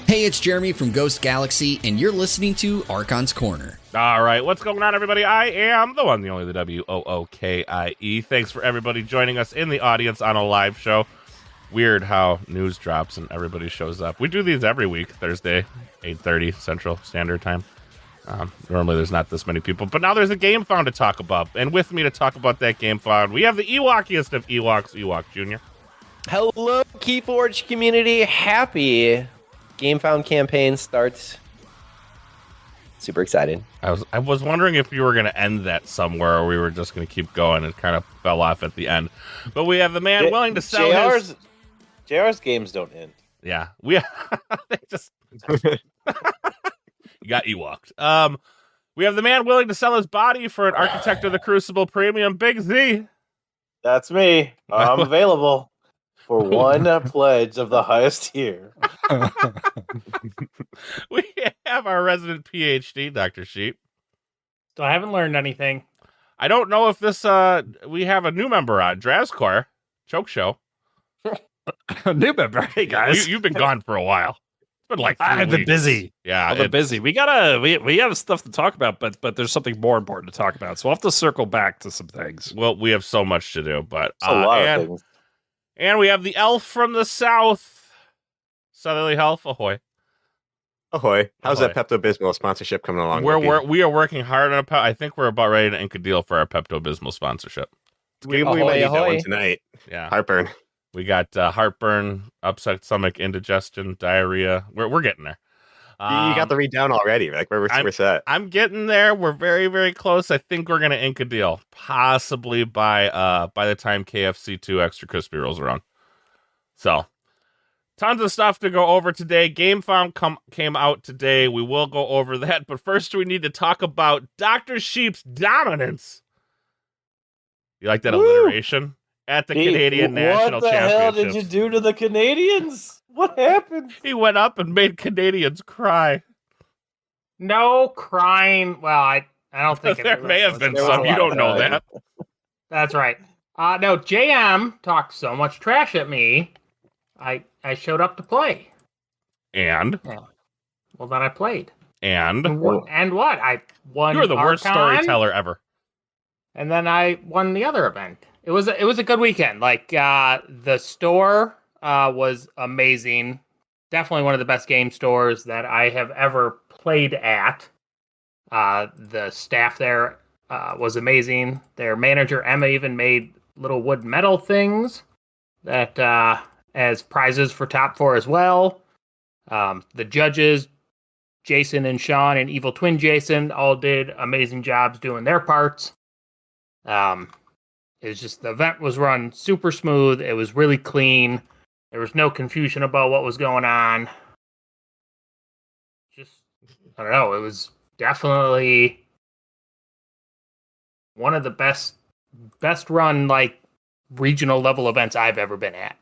Hey, it's Jeremy from Ghost Galaxy, and you're listening to Archon's Corner. All right, what's going on, everybody? I am the one, the only, the W-O-O-K-I-E. Thanks for everybody joining us in the audience on a live show. Weird how news drops and everybody shows up. We do these every week, Thursday, 8:30 Central Standard Time. Normally there's not this many people, but now there's a game found to talk about. And with me to talk about that game found, we have the Ewokiest of Ewoks, Ewok Jr. Hello, Keyforge community. Happy Game Found campaign starts. Super excited. I was wondering if you were going to end that somewhere or we were just going to keep going. It kind of fell off at the end. But we have the man willing to sell his... JR's games don't end. Yeah. They just... You got Ewoked. We have the man willing to sell his body for an Architect of the Crucible Premium, Big Z. That's me. I'm available for one pledge of the highest tier. We have our resident PhD, Dr. Sheep. So I haven't learned anything. I don't know if this, we have a new member on, Drazkor, Choke Show. A new member. Hey, guys. You've been gone for a while. It's been like 3 I've been weeks. busy. Yeah. I've been busy. We have stuff to talk about, but there's something more important to talk about. So we'll have to circle back to some things. Well, we have so much to do, but It's a lot of things. And we have the elf from the south, Southerly Health. Ahoy. Ahoy. How's Ahoy. that Pepto-Bismol sponsorship coming along? We are working hard on I think we're about ready to ink a deal for our Pepto-Bismol sponsorship. We Ahoy, might need that ahoy. one tonight. Yeah. Heartburn. We got heartburn, upset stomach, indigestion, diarrhea. We're getting there. You got the read down already. Like we're set. I'm getting there. We're very, very close. I think we're gonna ink a deal, possibly by the time KFC 2 Extra Crispy rolls around. So, tons of stuff to go over today. Game Found came out today. We will go over that, but first we need to talk about Dr. Sheep's dominance. You like that alliteration? At the Canadian National What the hell Championships. did you do to the Canadians? What happened? He went up and made Canadians cry. No crying. Well, I don't think There may have been There was some. a You lot don't of know crying. that. That's right. No, JM talked so much trash at me. I showed up to play. And Well, then I played. And And what? I won. you were the worst Archon, storyteller ever. And then I won the other event. It was a good weekend. Like the store was amazing. Definitely one of the best game stores that I have ever played at. The staff there was amazing. Their manager Emma even made little wood metal things that as prizes for top 4 as well. The judges, Jason and Sean and Evil Twin Jason, all did amazing jobs doing their parts. It's just the event was run super smooth. It was really clean. There was no confusion about what was going on. Just, I don't know. It was definitely one of the best run like regional level events I've ever been at.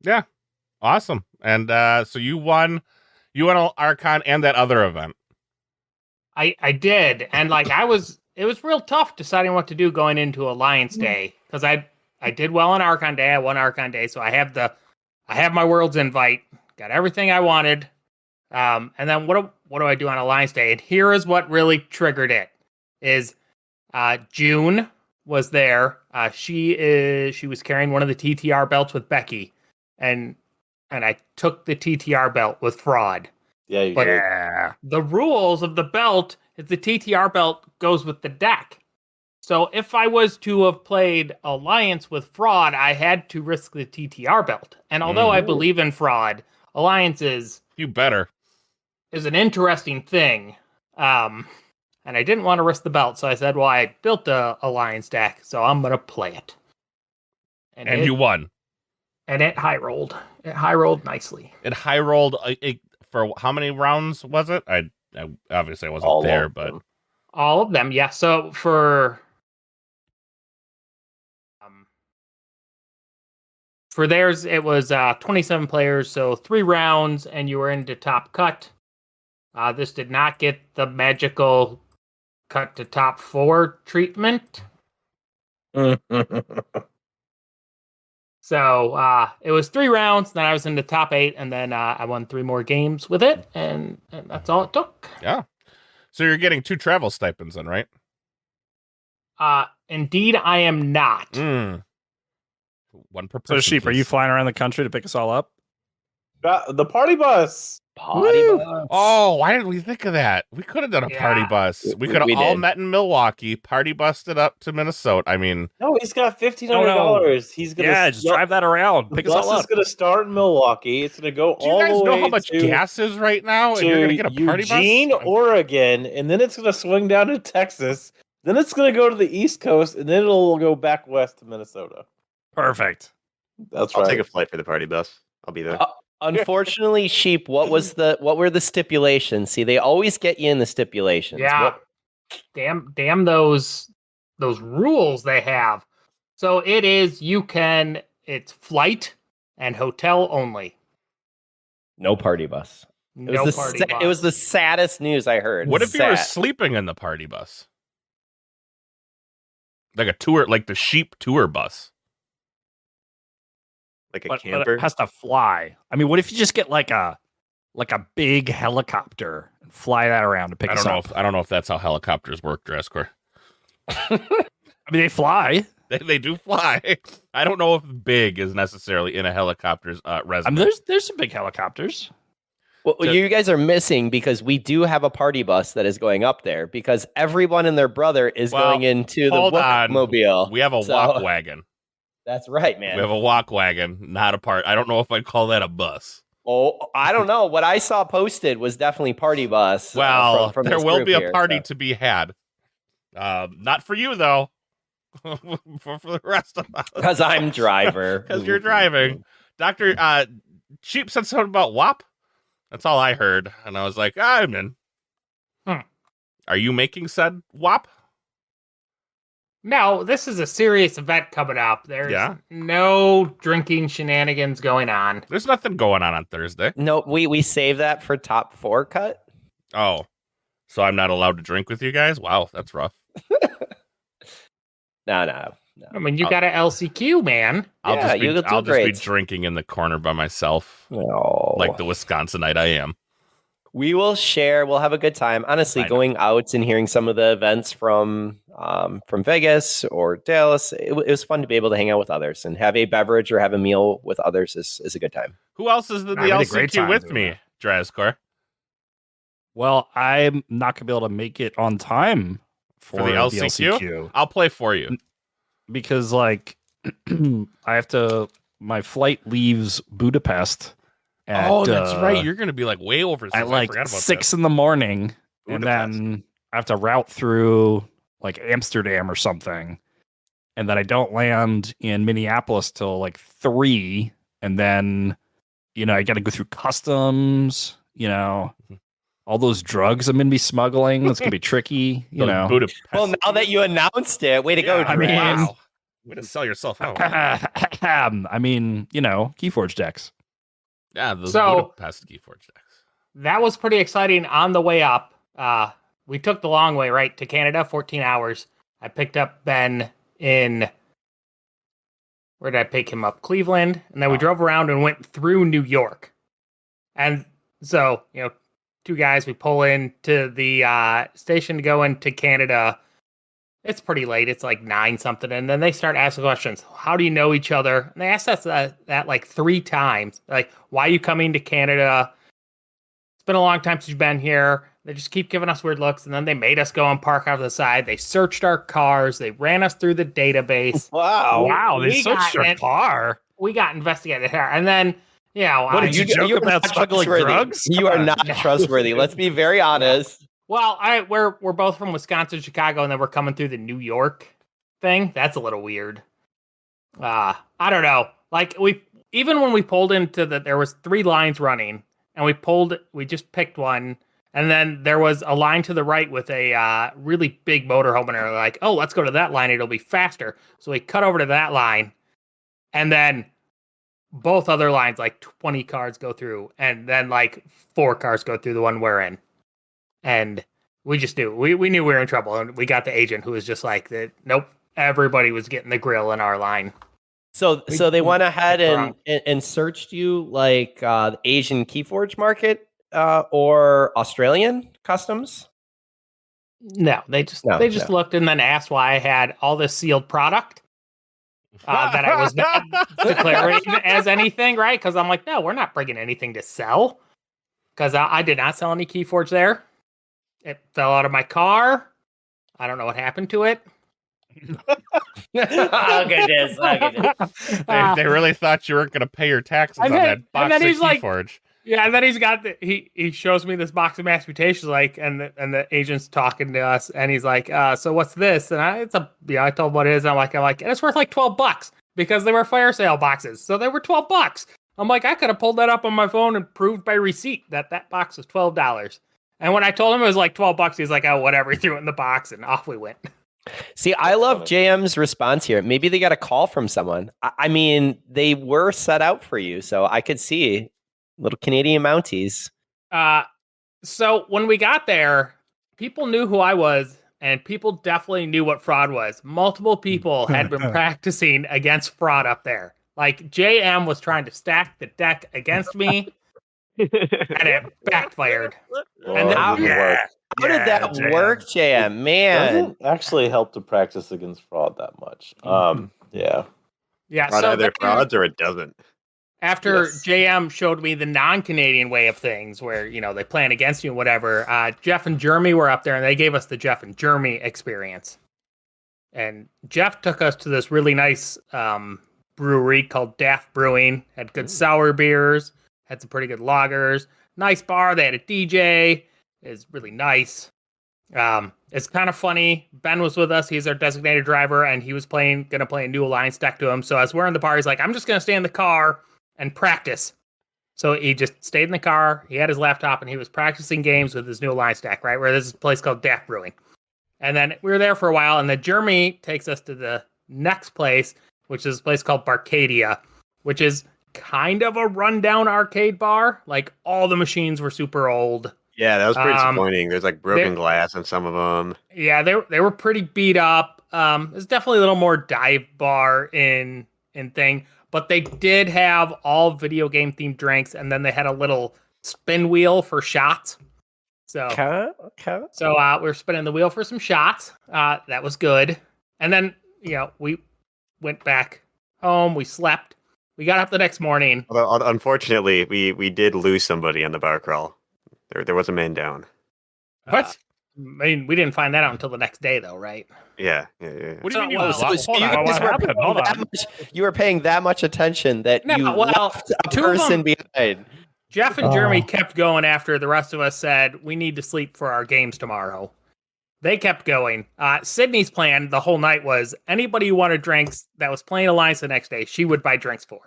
Yeah. Awesome. And so you won Archon and that other event. I did. And like it was real tough deciding what to do going into Alliance Day because I did well on Archon Day. I won Archon Day, so I have my World's Invite, got everything I wanted. And then what do I do on Alliance Day? And here is what really triggered it: is June was there. She was carrying one of the TTR belts with Becky, and I took the TTR belt with Fraud. Yeah, you But did. the rules of the belt is the TTR belt goes with the deck. So if I was to have played Alliance with Fraud, I had to risk the TTR belt. And although I believe in Fraud, Alliance is You better. an interesting thing. And I didn't want to risk the belt, so I said, well, I built a Alliance deck, so I'm going to play it. And you won. And it high rolled. It high rolled nicely. It high rolled for how many rounds was it? I obviously I wasn't All there, of but them. All of them, yeah. So for For theirs, it was 27 players, so 3 rounds, and you were into top cut. This did not get the magical cut to top 4 treatment. So it was 3 rounds, then I was in the top 8, and then I won 3 more games with it, and that's all it took. Yeah. So you're getting 2 travel stipends then, right? Indeed, I am not. One per person. So, Sheep, are you please. flying around the country to pick us all up? The party bus. Potty bus. Oh, why didn't we think of that? We could have done a party Yeah. bus. We could have We all did. met in Milwaukee, party busted up to Minnesota. I mean, No, he's got $1,500. He's gonna Yeah, just drive that around. The Pick us all bus is up. gonna start in Milwaukee. It's gonna go do you all guys the know way how much to, gas is right now? And you're to gonna get a party Eugene, bus? Oregon, and then it's gonna swing down to Texas. Then it's gonna go to the East Coast, and then it'll go back west to Minnesota. Perfect. That's I'll right. take a flight for the party bus. I'll be there. Unfortunately, Sheep, what were the stipulations? See, they always get you in the stipulations. Yeah. Damn those rules they have. So it's flight and hotel only. No party bus. No party bus. It was the saddest news I heard. What if you were Sad. sleeping in the party bus? Like a tour, like the Sheep tour bus. Like a But camper. it has to fly. I mean, what if you just get like a big helicopter and fly that around to pick I us don't know up? if I don't know if that's how helicopters work, Dresscore. I mean, they fly. They do fly. I don't know if big is necessarily in a helicopter's resume. I mean, there's some big helicopters. Well, So- you guys are missing because we do have a party bus that is going up there because everyone and their brother is Well, going into the hold on. bookmobile. We have a So- walk wagon. That's right, man. We have a walk wagon, not a part. I don't know if I'd call that a bus. Oh, I don't know. What I saw posted was definitely party bus. Well, from there this will group be a here, party so. to be had. Not for you though. for the rest of us. Because I'm driver. Because you're driving. Dr. Sheep said something about WAP. That's all I heard. And I was like, I'm in. Are you making said WAP? No, this is a serious event coming up. There's Yeah. no drinking shenanigans going on. There's nothing going on Thursday. No, we save that for top 4 cut. Oh. So I'm not allowed to drink with you guys? Wow, that's rough. No. I mean, you got a LCQ, man. I'll Yeah, you'll do just be great. drinking in the corner by myself. No. Like the Wisconsinite I am. We will share. We'll have a good time. Honestly, I know. going out and hearing some of the events from Vegas or Dallas, it was fun to be able to hang out with others and have a beverage or have a meal with others is a good time. Who else is in the I had a great LCQ time with doing me, that. Drazkor? Well, I'm not gonna be able to make it on time for the LCQ? I'll play for you. because, like, I have to. My flight leaves Budapest. At, Oh, that's right. You're going to be like way over. at like I forgot about 6 in the morning, and Budapest. then I have to route through like Amsterdam or something, and then I don't land in Minneapolis till like 3, and then I got to go through customs. All those drugs I'm gonna be smuggling. It's gonna be tricky. that. Budapest. Well, now that you announced it, way to go, Yeah, I mean- Draz. wow. Way to sell yourself out. I mean, Keyforge decks. Yeah, those So- Budapest Keyforge decks. That was pretty exciting on the way up. We took the long way, right, to Canada, 14 hours. I picked up Ben in, where did I pick him up? Cleveland. And then we drove around and went through New York. And so, 2 guys, we pull into the station to go into Canada. It's pretty late. It's like 9 something. And then they start asking questions. How do you know each other? And they asked us that like 3 times. Like, why are you coming to Canada? It's been a long time since you've been here. They just keep giving us weird looks. And then they made us go and park out to the side. They searched our cars. They ran us through the database. Wow. Wow, they we searched got your it. car. We got investigated here. And then, What did you joke you're about not smuggling trustworthy. drugs? You are not trustworthy. Let's be very honest. Well, we're both from Wisconsin, Chicago, and then we're coming through the New York thing. That's a little weird. I don't know. Like even when we pulled into there was 3 lines running, and we just picked one, and then there was a line to the right with a really big motorhome, and they're like, oh, let's go to that line. It'll be faster. So we cut over to that line, and then both other lines, like 20 cards go through, and then like 4 cards go through the one we're in. And we just knew, we knew we were in trouble. And we got the agent who was just like, that. Nope, everybody was getting the grill in our line. So they went ahead and searched you like the Asian keyforge market or Australian customs? No, they just looked and then asked why I had all this sealed product that I was not declaring as anything, right? Because I'm like, no, we're not bringing anything to sell. Because I did not sell any keyforge there. It fell out of my car. I don't know what happened to it. Oh, goodness. They really thought you weren't going to pay your taxes on that box of keyforge. Yeah, and then he's got he shows me this box of mashed potatoes, like, and the agent's talking to us, and he's like, so what's this? And I told him what it is. And I'm like, and it's worth like $12 because they were fire sale boxes, so they were $12. I'm like, I could have pulled that up on my phone and proved by receipt that box was $12. And when I told him it was like $12, he's like, oh, whatever. He threw it in the box, and off we went. See, I love JM's response here. Maybe they got a call from someone. I mean, they were set out for you, so I could see little Canadian Mounties. So when we got there, people knew who I was, and people definitely knew what fraud was. Multiple people had been practicing against fraud up there. Like, JM was trying to stack the deck against me, and it backfired. And how did that work, JM? Man, doesn't actually help to practice against fraud that much. Yeah. Fraud either frauds or it doesn't. After JM showed me the non-Canadian way of things, where, you know, they plan against you and whatever, Jeff and Jeremy were up there, and they gave us the Jeff and Jeremy experience. And Jeff took us to this really nice brewery called Daft Brewing. Had good sour beers, had some pretty good lagers, nice bar. They had a DJ. It was really nice. It's kind of funny. Ben was with us. He's our designated driver, and he was going to play a new alliance deck to him. So as we're in the bar, he's like, I'm just going to stay in the car and practice. So he just stayed in the car. He had his laptop, and he was practicing games with his new alliance deck, right? Where there's this place called Daft Brewing. And then we were there for a while, and then Jeremy takes us to the next place, which is a place called Barcadia, which is kind of a rundown arcade bar. Like, all the machines were super old. Yeah, that was pretty disappointing. There's like broken glass in some of them. Yeah, they were pretty beat up. There's definitely a little more dive bar in thing, but they did have all video game themed drinks, and then they had a little spin wheel for shots. So okay. So we're spinning the wheel for some shots. That was good. And then, you know, we went back home. We slept. We got up the next morning. Although, unfortunately, we did lose somebody on the bar crawl. There was a man down. What? I mean, we didn't find that out until the next day, though, right? Yeah. What do you mean? You were paying that much attention that you left a person behind. Jeff and Jeremy kept going after the rest of us said, we need to sleep for our games tomorrow. They kept going. Sydney's plan the whole night was anybody who wanted drinks that was playing Alliance the next day, she would buy drinks for.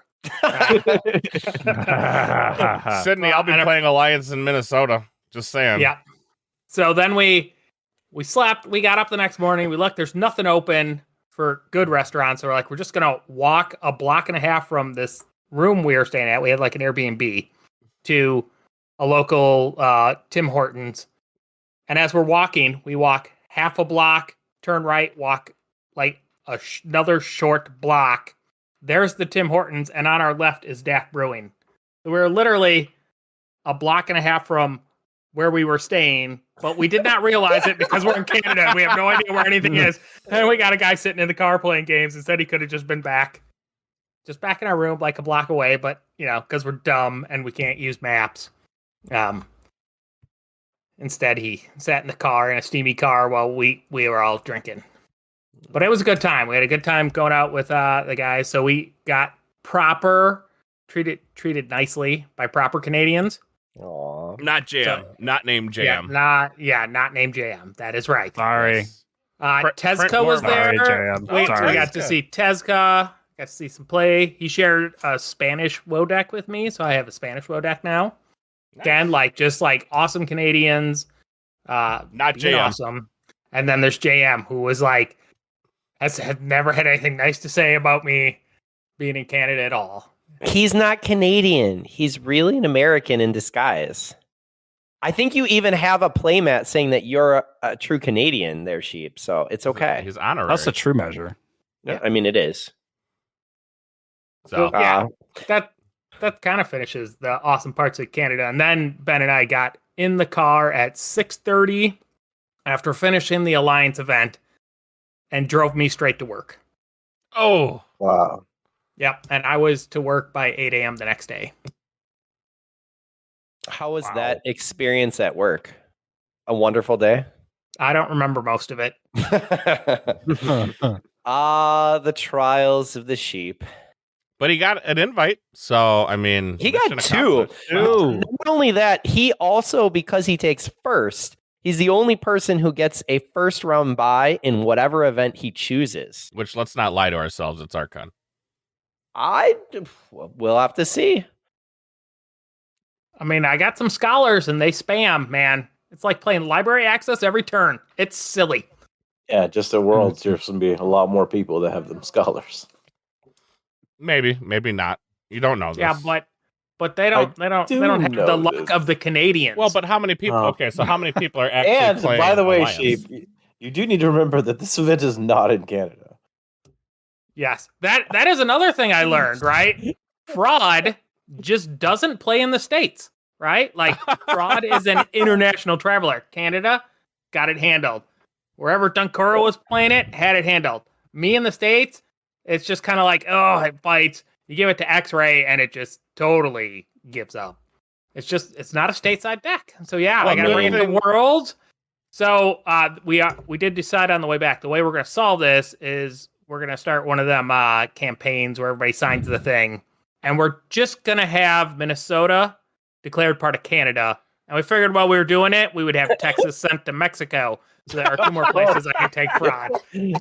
Sydney, I'll be playing Alliance in Minnesota. Just saying. Yeah. So then we slept. We got up the next morning. We looked. There's nothing open for good restaurants. So we're like, we're just gonna walk a block and a half from this room we were staying at. We had like an Airbnb to a local Tim Hortons. And as we're walking, we walk half a block, turn right, walk like another short block. There's the Tim Hortons, and on our left is Daft Brewing. We're literally a block and a half from where we were staying, but we did not realize it because we're in Canada and we have no idea where anything is. And we got a guy sitting in the car playing games and said he could have just been back in our room like a block away, but, you know, because we're dumb and we can't use maps. Instead, he sat in the car, in a steamy car, while we were all drinking. But it was a good time. We had a good time going out with the guys. So we got treated nicely by proper Canadians. Aww. Not JM. Not named JM. Not named JM. That is right. Sorry. Tezca was there. Sorry, JM. We got to see Tezca. Got to see some play. He shared a Spanish WoW deck with me, so I have a Spanish WoW deck now. Nice. Again, just awesome Canadians. Not JM. Awesome. And then there's JM, who was had never had anything nice to say about me being in Canada at all. He's not Canadian. He's really an American in disguise. I think you even have a playmat saying that you're a true Canadian there, Sheep. So it's okay. He's honorary. That's a true measure. Yeah, I mean, it is. So yeah, that kind of finishes the awesome parts of Canada. And then Ben and I got in the car at 6:30 after finishing the Alliance event and drove me straight to work. oh, Wow. Yep, and I was to work by 8 a.m. the next day. How was Wow. that experience at work? A wonderful day? I don't remember most of it. The trials of the sheep. but he got an invite. So I mean, He got mission two. accomplished. Not only that, he also, because he takes first, he's the only person who gets a first round bye in whatever event he chooses. Which, let's not lie to ourselves, it's Archon. We'll have to see. I mean, I got some scholars and they spam, man. It's like playing library access every turn. It's silly. Yeah, just at Worlds, there's going to be a lot more people that have them scholars. Maybe not. You don't know this. Yeah, but they don't have know the luck this. of the Canadians. Well, but how many people? Oh. Okay, so how many people are actually And playing by the way, Alliance? Sheep, you do need to remember that this event is not in Canada. yes, that is another thing I learned, right? Fraud just doesn't play in the States, right? Like, Fraud is an international traveler. Canada got it handled. Wherever Dunkora was playing it, had it handled. Me in the States, it's just kind of like, oh, it fights. You give it to X-Ray, and it just totally gives up. It's not a stateside deck. So yeah, Well, I got to bring it to Worlds. So we did decide on the way back. The way we're going to solve this is we're going to start one of them campaigns where everybody signs the thing, and we're just going to have Minnesota declared part of Canada. And we figured while we were doing it, we would have Texas sent to Mexico. So there are two more places I can take Fraud.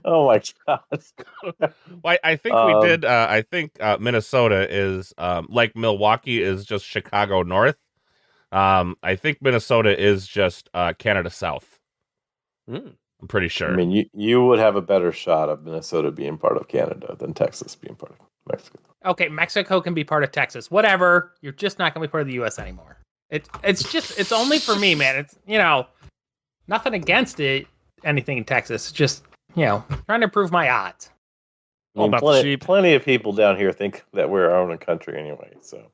Oh my god. Well, I think we did. I think Minnesota is like Milwaukee is just Chicago North. I think Minnesota is just Canada South. I'm pretty sure. I mean, you would have a better shot of Minnesota being part of Canada than Texas being part of Mexico. Okay, Mexico can be part of Texas. Whatever. You're just not going to be part of the U.S. anymore. It's only for me, man. It's, nothing against anything in Texas. Just, trying to improve my odds. I mean, about the plenty, sheep. plenty of people down here think that we're our own country anyway. So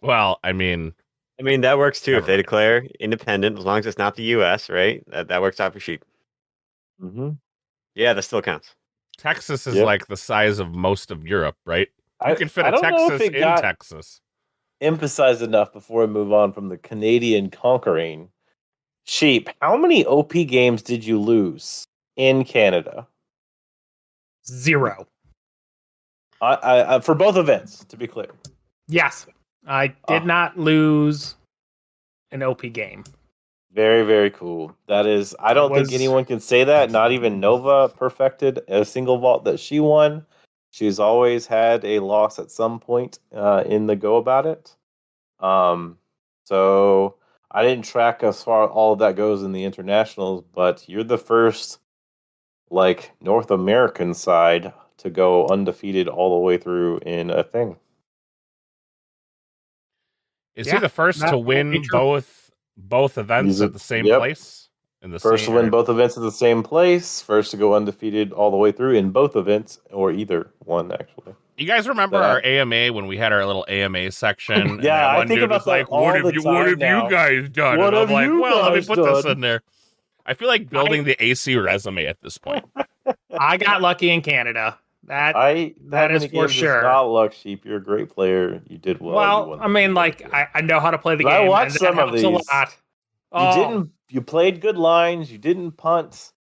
Well, I mean, that works too. If they Never. declare independent, as long as it's not the U.S., right? That works out for sheep. Yeah, that still counts. Texas is Yep. like the size of most of Europe, right? You I can fit I a don't know if Texas it in got Texas. emphasized enough before we move on from the Canadian conquering. Sheep, how many OP games did you lose in Canada? 0. I for both events, to be clear. Yes, I did not lose an OP game. Very, very cool. That is, I don't think anyone can say that. Not even Nova perfected a single vault that she won. She's always had a loss at some point in the go about it. So I didn't track as far all of that goes in the internationals, but you're the first North American side to go undefeated all the way through in a thing. Is Yeah, he the first that to would win be true. both events He's at the same yep. place? In the First to same win area? both events at the same place, first to go undefeated all the way through in both events, or either one, actually. You guys remember That- our AMA when we had our little AMA section? And Yeah, that I one think dude about was that like, all "What have the you time now. guys done?" What and I'm have like, you "Well, let me guys put this done?" in there." I feel like building the AC resume at this point. I got lucky in Canada. That That is many for games sure. is not luck, Sheep. You're a great player. You did well. You well, won I mean, the like game. I know how to play the I game. watched and that some of helps a these. lot. Oh, You played good lines. You didn't punt.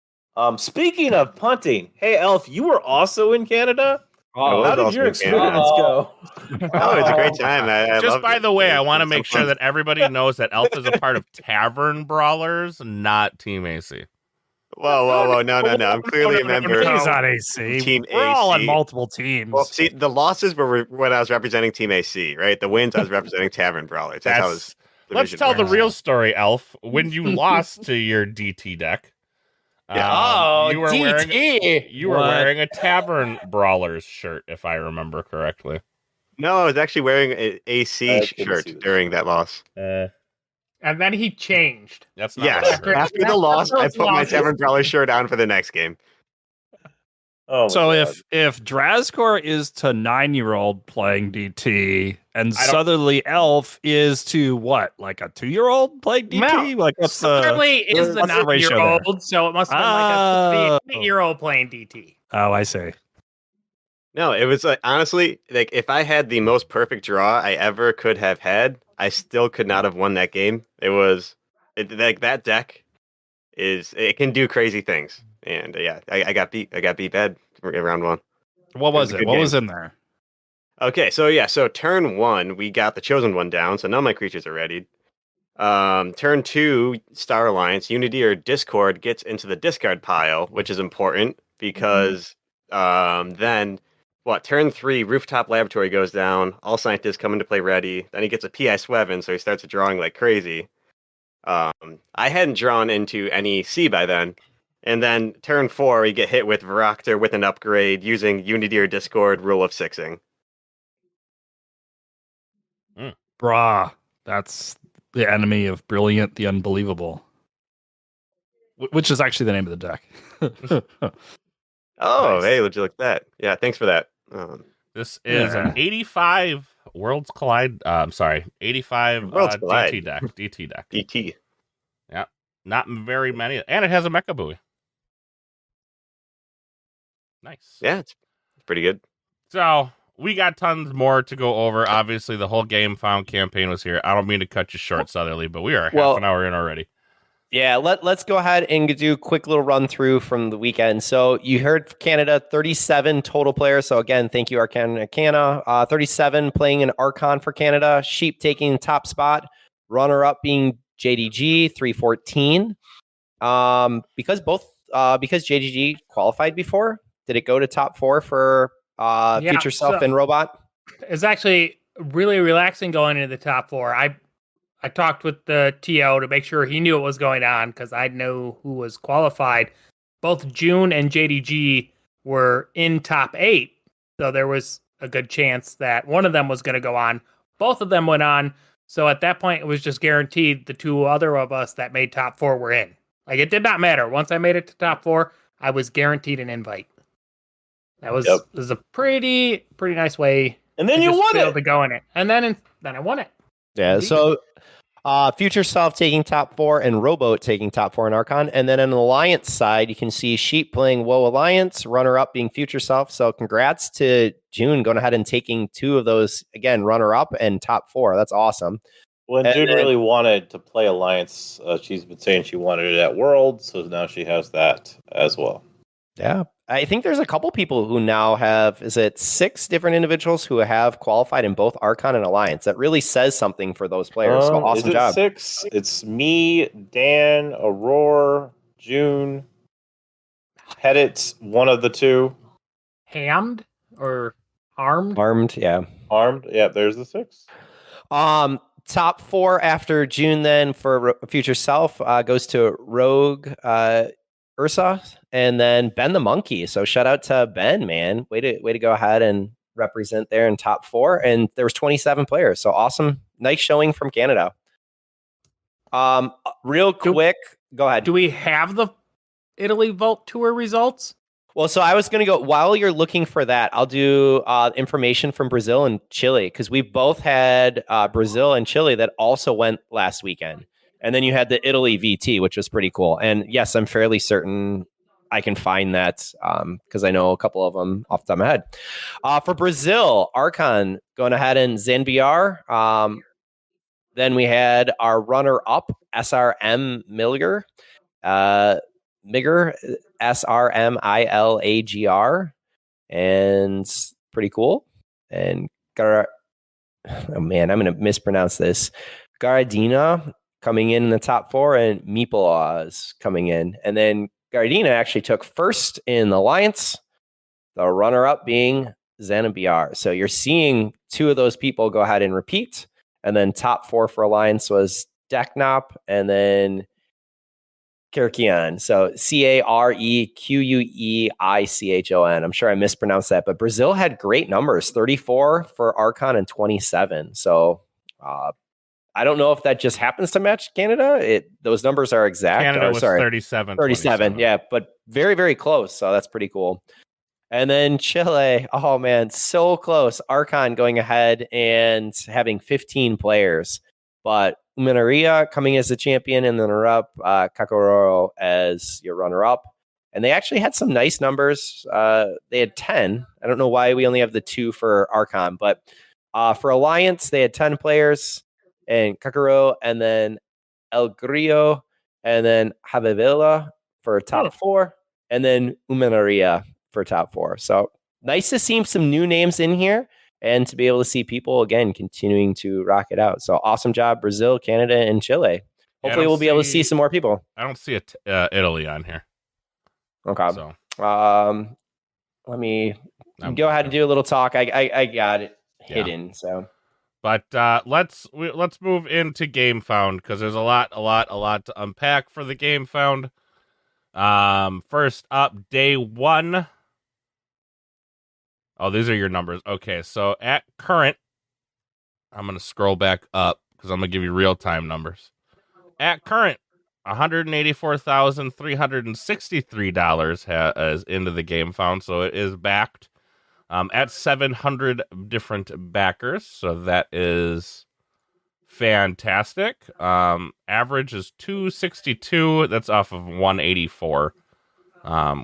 Speaking of punting, hey Elf, you were also in Canada. I was How did also your in Canada. experience go? Oh, it's a great time. I Just loved by it. the way, I It's want to some make sure fun. that everybody knows that Elf is a part of Tavern Brawlers, not Team AC. Whoa! No! I'm clearly a member no. He's of on AC. Team We're all on AC. multiple teams. Well, see, the losses were when I was representing Team AC, right? The wins I was representing Tavern Brawlers. That's how his Let's division tell the works. real story, Elf. When you lost to your DT deck, Oh, you were wearing DT. you were What? wearing a Tavern Brawlers shirt, if I remember correctly. No, I was actually wearing an AC couldn't shirt see this. during that loss. And then he changed. That's not Yes, what I heard. after the loss, I those put my losses. Tavern Brawler shirt on for the next game. Oh my So God. if Drazgor is to 9-year-old playing DT and I don't- Southerly Elf is to what, like a 2-year-old playing DT? Like what's the Southerly is the what's the ratio there? 9-year-old, so it must have been like a 8-year-old playing DT. Oh, I see. No, it was like honestly, like if I had the most perfect draw I ever could have had, I still could not have won that game. Like that deck it can do crazy things, and yeah, I got beat. I got beat bad in round one. What was a it? good What game. was in there? Okay, so turn one we got the chosen one down, so none of my creatures are ready. Turn two, Star Alliance, Unity or Discord gets into the discard pile, which is important because then turn three, Rooftop Laboratory goes down, all scientists come into play ready, then he gets a PI Sweven, so he starts drawing like crazy. I hadn't drawn into any C by then. And then turn four, we get hit with Varoctor with an upgrade using Unity or Discord rule of sixing. Brah, that's the enemy of brilliant, the unbelievable. Which is actually the name of the deck. Oh, Nice. hey, would you look at that? Yeah, thanks for that. This is Yeah. an 85 Worlds Collide. 85 Worlds Collide. DT deck. DT deck. DT. Not very many, and it has a Mecha Buoy. Nice. Yeah, it's pretty good. So we got tons more to go over. Obviously, the whole Game Found campaign was here. I don't mean to cut you short, Southerly, but we are half an hour in already. Yeah, let's go ahead and do a quick little run through from the weekend. So you heard Canada, 37 total players. So again, thank you, Archon Canada. 37 playing an Archon for Canada. Sheep taking the top spot. Runner-up being JDG, 314. Because JDG qualified before, did it go to top 4 for Future Self and Robot? It's actually really relaxing going into the top 4. I talked with the TO to make sure he knew what was going on because I know who was qualified. Both June and JDG were in top 8, so there was a good chance that one of them was going to go on. Both of them went on, so at that point it was just guaranteed the two other of us that made top 4 were in. Like it did not matter. Once I made it to top 4, I was guaranteed an invite. That was was a pretty nice way. And then you won it to go in it, and then I won it. Yeah. Indeed. So Future Self taking top 4 and Rowboat taking top 4 in Archon. And then on the Alliance side, you can see Sheep playing Woe Alliance, runner-up being Future Self. So congrats to June going ahead and taking 2 of those, again, runner-up and top 4. That's awesome. When June really wanted to play Alliance, she's been saying she wanted it at World, so now she has that as well. Yeah. I think there's a couple people who now have, 6 different individuals who have qualified in both Archon and Alliance. That really says something for those players. So awesome is it job. 6? It's me, Dan, Aurora, June, Pettit, one of the 2. Hammed or armed? Armed, yeah. Armed, yeah, there's the 6. Top 4 after June then for Future Self goes to Rogue, Ursa, and then Ben the Monkey. So shout out to Ben, man. Way to go ahead and represent there in top 4. And there was 27 players. So awesome. Nice showing from Canada. Real quick, go ahead. Do we have the Italy Vault Tour results? Well, so I was going to go, while you're looking for that, I'll do information from Brazil and Chile, because we both had Brazil and Chile that also went last weekend. And then you had the Italy VT, which was pretty cool. And yes, I'm fairly certain I can find that because I know a couple of them off the top of my head. For Brazil, Archon going ahead and ZenBR. Then we had our runner-up, SRM Milger. Migger, SRMILAGR, and pretty cool. And oh man, I'm going to mispronounce this. Garadina coming in the top 4, and Meepleaws coming in. And then Garadina actually took first in the Alliance, the runner-up being ZenBR. So you're seeing 2 of those people go ahead and repeat. And then top 4 for Alliance was Deknop, and then Carequion. So Carequieichon. I'm sure I mispronounced that, but Brazil had great numbers, 34 for Archon and 27. So I don't know if that just happens to match Canada. Those numbers are exact. Canada was 37. 37. Yeah, but very, very close. So that's pretty cool. And then Chile, oh man, so close. Archon going ahead and having 15 players, but Uminaria coming as the champion and the runner-up, Kakaroro as your runner-up. And they actually had some nice numbers. They had 10. I don't know why we only have the 2 for Archon, but for Alliance, they had 10 players, and Kakaroro, and then El Grillo, and then Javivela for top 4, and then Uminaria for top 4. So nice to see some new names in here and to be able to see people again continuing to rock it out. So awesome job, Brazil, Canada, and Chile. Hopefully we'll be able to see some more people. I don't see Italy on here. Okay. So let me go ahead and do a little talk. I got it hidden. So but let's move into Game Found, because there's a lot to unpack for the Game Found. First up, day 1. Oh, these are your numbers. Okay, so at current, I'm going to scroll back up because I'm going to give you real-time numbers. At current, $184,363 is into the Game Found, so it is backed at 700 different backers, so that is fantastic. Average is 262. That's off of 184,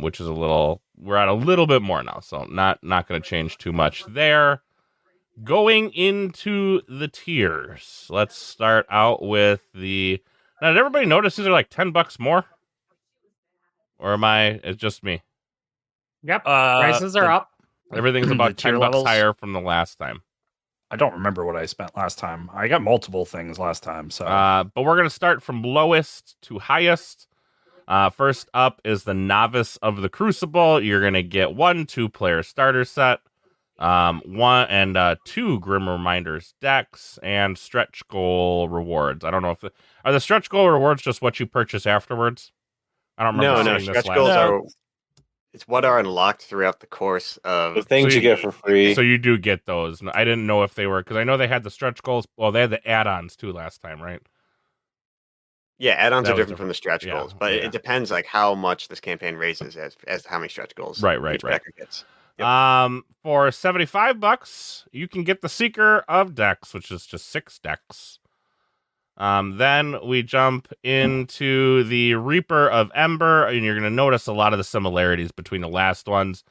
which is we're at a little bit more now, so not going to change too much there. Going into the tiers, let's start out with now, did everybody notice these are like $10 more? Or it's just me? Yep, prices are up. Everything's about $10 levels higher from the last time. I don't remember what I spent last time. I got multiple things last time. So, but we're going to start from lowest to highest. First up is the Novice of the Crucible. You're going to get 1 2-player starter set, 1 and 2 Grim Reminders decks, and stretch goal rewards. I don't know if are the stretch goal rewards just what you purchase afterwards. I don't remember seeing this stretch goals last time. It's what are unlocked throughout the course of the things you get for free. So you do get those. I didn't know if they were, because I know they had the stretch goals. Well, they had the add-ons too last time, right? Yeah, add-ons are different from the stretch goals, but yeah. it depends like how much this campaign raises as to how many stretch goals each backer gets. Yep. For $75, you can get the Seeker of Decks, which is just 6 decks. Then we jump into the Reaper of Ember, and you're going to notice a lot of the similarities between the last ones.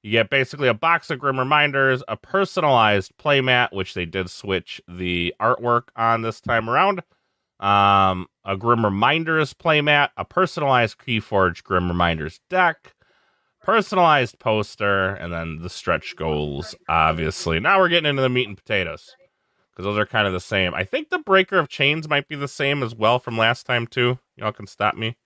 You get basically a box of Grim Reminders, a personalized playmat, which they did switch the artwork on this time around, a Grim Reminders playmat, a personalized Keyforge Grim Reminders deck, personalized poster, and then the stretch goals, obviously. Now we're getting into the meat and potatoes, because those are kind of the same. I think the Breaker of Chains might be the same as well from last time, too. Y'all can stop me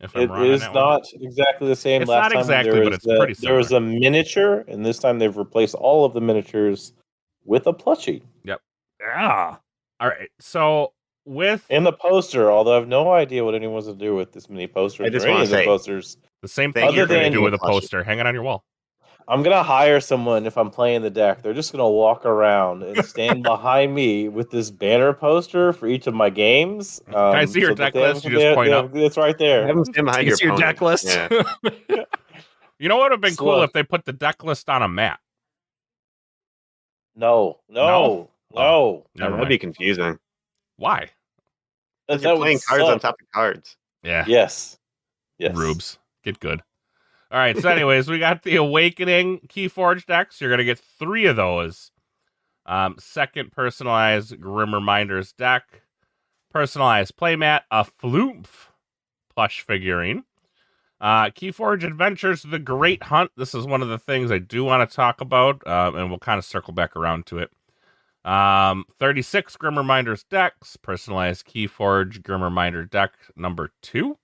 if I'm wrong. It is not exactly the same. It's last not time exactly, but it's pretty similar. There was a miniature, and this time they've replaced all of the miniatures with a plushie. Yep. yeah. All right, so and the poster, although I have no idea what anyone wants to do with this mini poster. I just want to say posters. The same thing you're going to do with a poster. Hang it on your wall. I'm going to hire someone if I'm playing the deck. They're just going to walk around and stand behind me with this banner poster for each of my games. Can I see your deck list? You just point up. It's right there. Have them stand behind your deck list. Yeah. You know what would have been cool if they put the deck list on a map? No. That'd be confusing. Why? You're playing cards on top of cards. Yeah. Yes. Rubes. Get good. All right. So anyways, we got the Awakening Keyforge decks. You're going to get 3 of those. Second personalized Grim Reminders deck. Personalized playmat. A Floomph plush figurine. Keyforge Adventures The Great Hunt. This is one of the things I do want to talk about, and we'll kind of circle back around to it. 36 Grim Reminders decks, personalized Keyforge Grim Reminder deck number 2,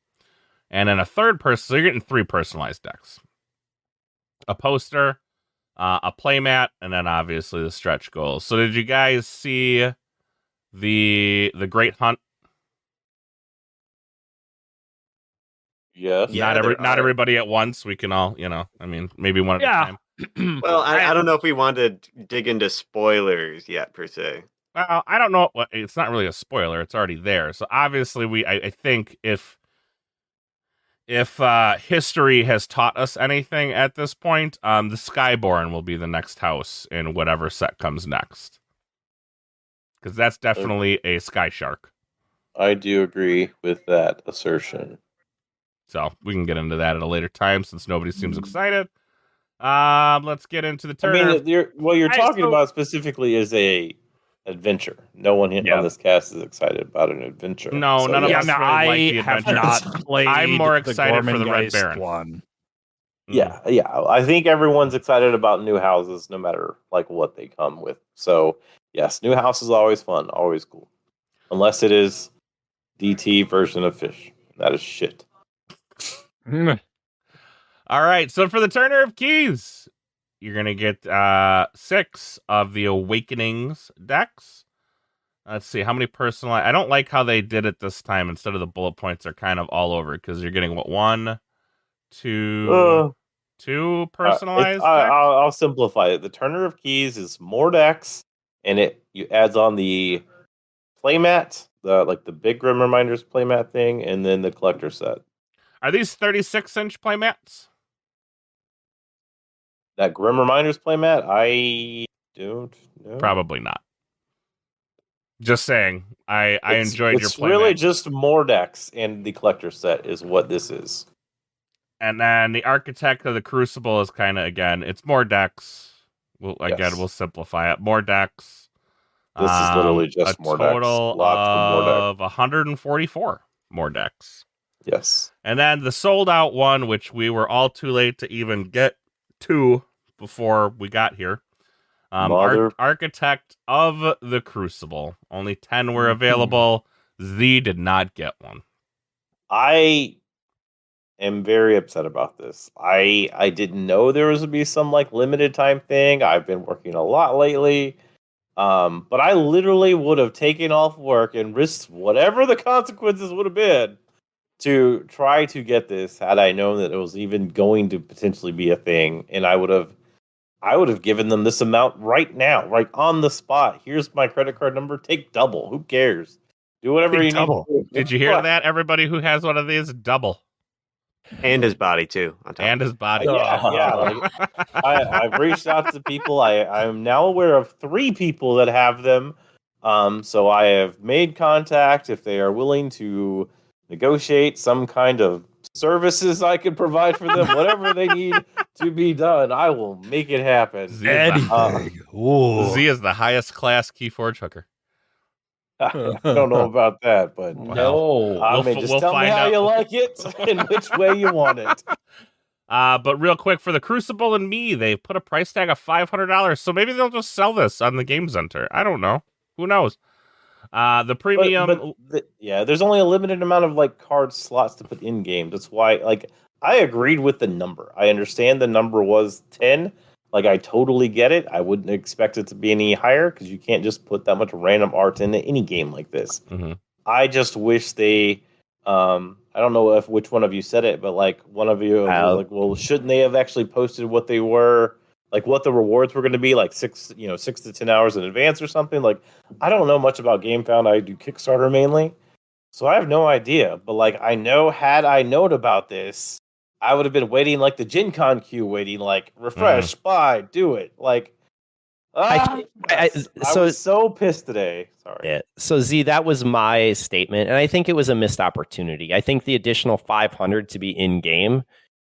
and then a third person. So you're getting 3 personalized decks, a poster, a playmat, and then obviously the stretch goals. So did you guys see the Great Hunt? Yes. Yeah, not there are. everybody at once. We can all, maybe one at a time. Well, I don't know if we want to dig into spoilers yet, per se. Well, I don't know. It's not really a spoiler. It's already there. So obviously, I think if history has taught us anything at this point, the Skyborn will be the next house in whatever set comes next. Because that's definitely a Sky Shark. I do agree with that assertion. So we can get into that at a later time since nobody seems excited. Let's get into the turn. I mean, what you're talking about specifically is a adventure. No one on this cast is excited about an adventure. No, none of us really like the have adventure. not played. I'm more excited for the Red Gormengeist Baron one. Yeah. I think everyone's excited about new houses, no matter like what they come with. So yes, new house is always fun, always cool, unless it is DT version of Fish. That is shit. All right, so for the Turner of Keys, you're going to get 6 of the Awakenings decks. Let's see, how many personalized... I don't like how they did it this time. Instead of the bullet points are kind of all over, because you're getting, 2 personalized decks? I'll simplify it. The Turner of Keys is more decks, and you adds on the playmat, the big Grim Reminders playmat thing, and then the collector set. Are these 36-inch playmats? That Grim Reminders playmat, I don't know. Probably not. Just saying, I enjoyed your playmat. It's really just more decks, and the collector set is what this is. And then the Architect of the Crucible is kind of, again, it's more decks. We'll simplify it. More decks. This is literally just more decks. A total of 144 more decks. Yes. And then the sold out one, which we were all too late to even get to before we got here. Architect of the Crucible. Only 10 were available. Z did not get one. I am very upset about this. I didn't know there was to be some like limited time thing. I've been working a lot lately. But I literally would have taken off work and risked whatever the consequences would have been to try to get this had I known that it was even going to potentially be a thing. And I would have given them this amount right now, right on the spot. Here's my credit card number. Take double. Who cares? Do whatever you need to do. Did you hear that? Everybody who has one of these, double. And his body, too. And his body. Yeah. I've reached out to people. I'm now aware of 3 people that have them. So I have made contact if they are willing to negotiate some kind of services I can provide for them. Whatever they need to be done, I will make it happen. Z is the highest class keyforge hooker. I don't know about that, but no. Just tell me how you like it and which way you want it. But real quick, for the Crucible and me, they put a price tag of $500, so maybe they'll just sell this on the Game Center. I don't know. Who knows? The premium... there's only a limited amount of like card slots to put in games. That's why, like, I agreed with the number. I understand the number was 10. Like, I totally get it. I wouldn't expect it to be any higher because you can't just put that much random art into any game like this. Mm-hmm. I just wish they... I don't know which one of you said it, but like one of you was like, well, shouldn't they have actually posted what they were, like what the rewards were going to be, like 6 to 10 hours in advance or something? Like, I don't know much about GameFound. I do Kickstarter mainly, so I have no idea. But like, I know had I known about this, I would have been waiting like the Gen Con queue, waiting like refresh, buy, do it. Like, I was so pissed today. Sorry. Yeah. So Z, that was my statement, and I think it was a missed opportunity. I think the additional 500 to be in game,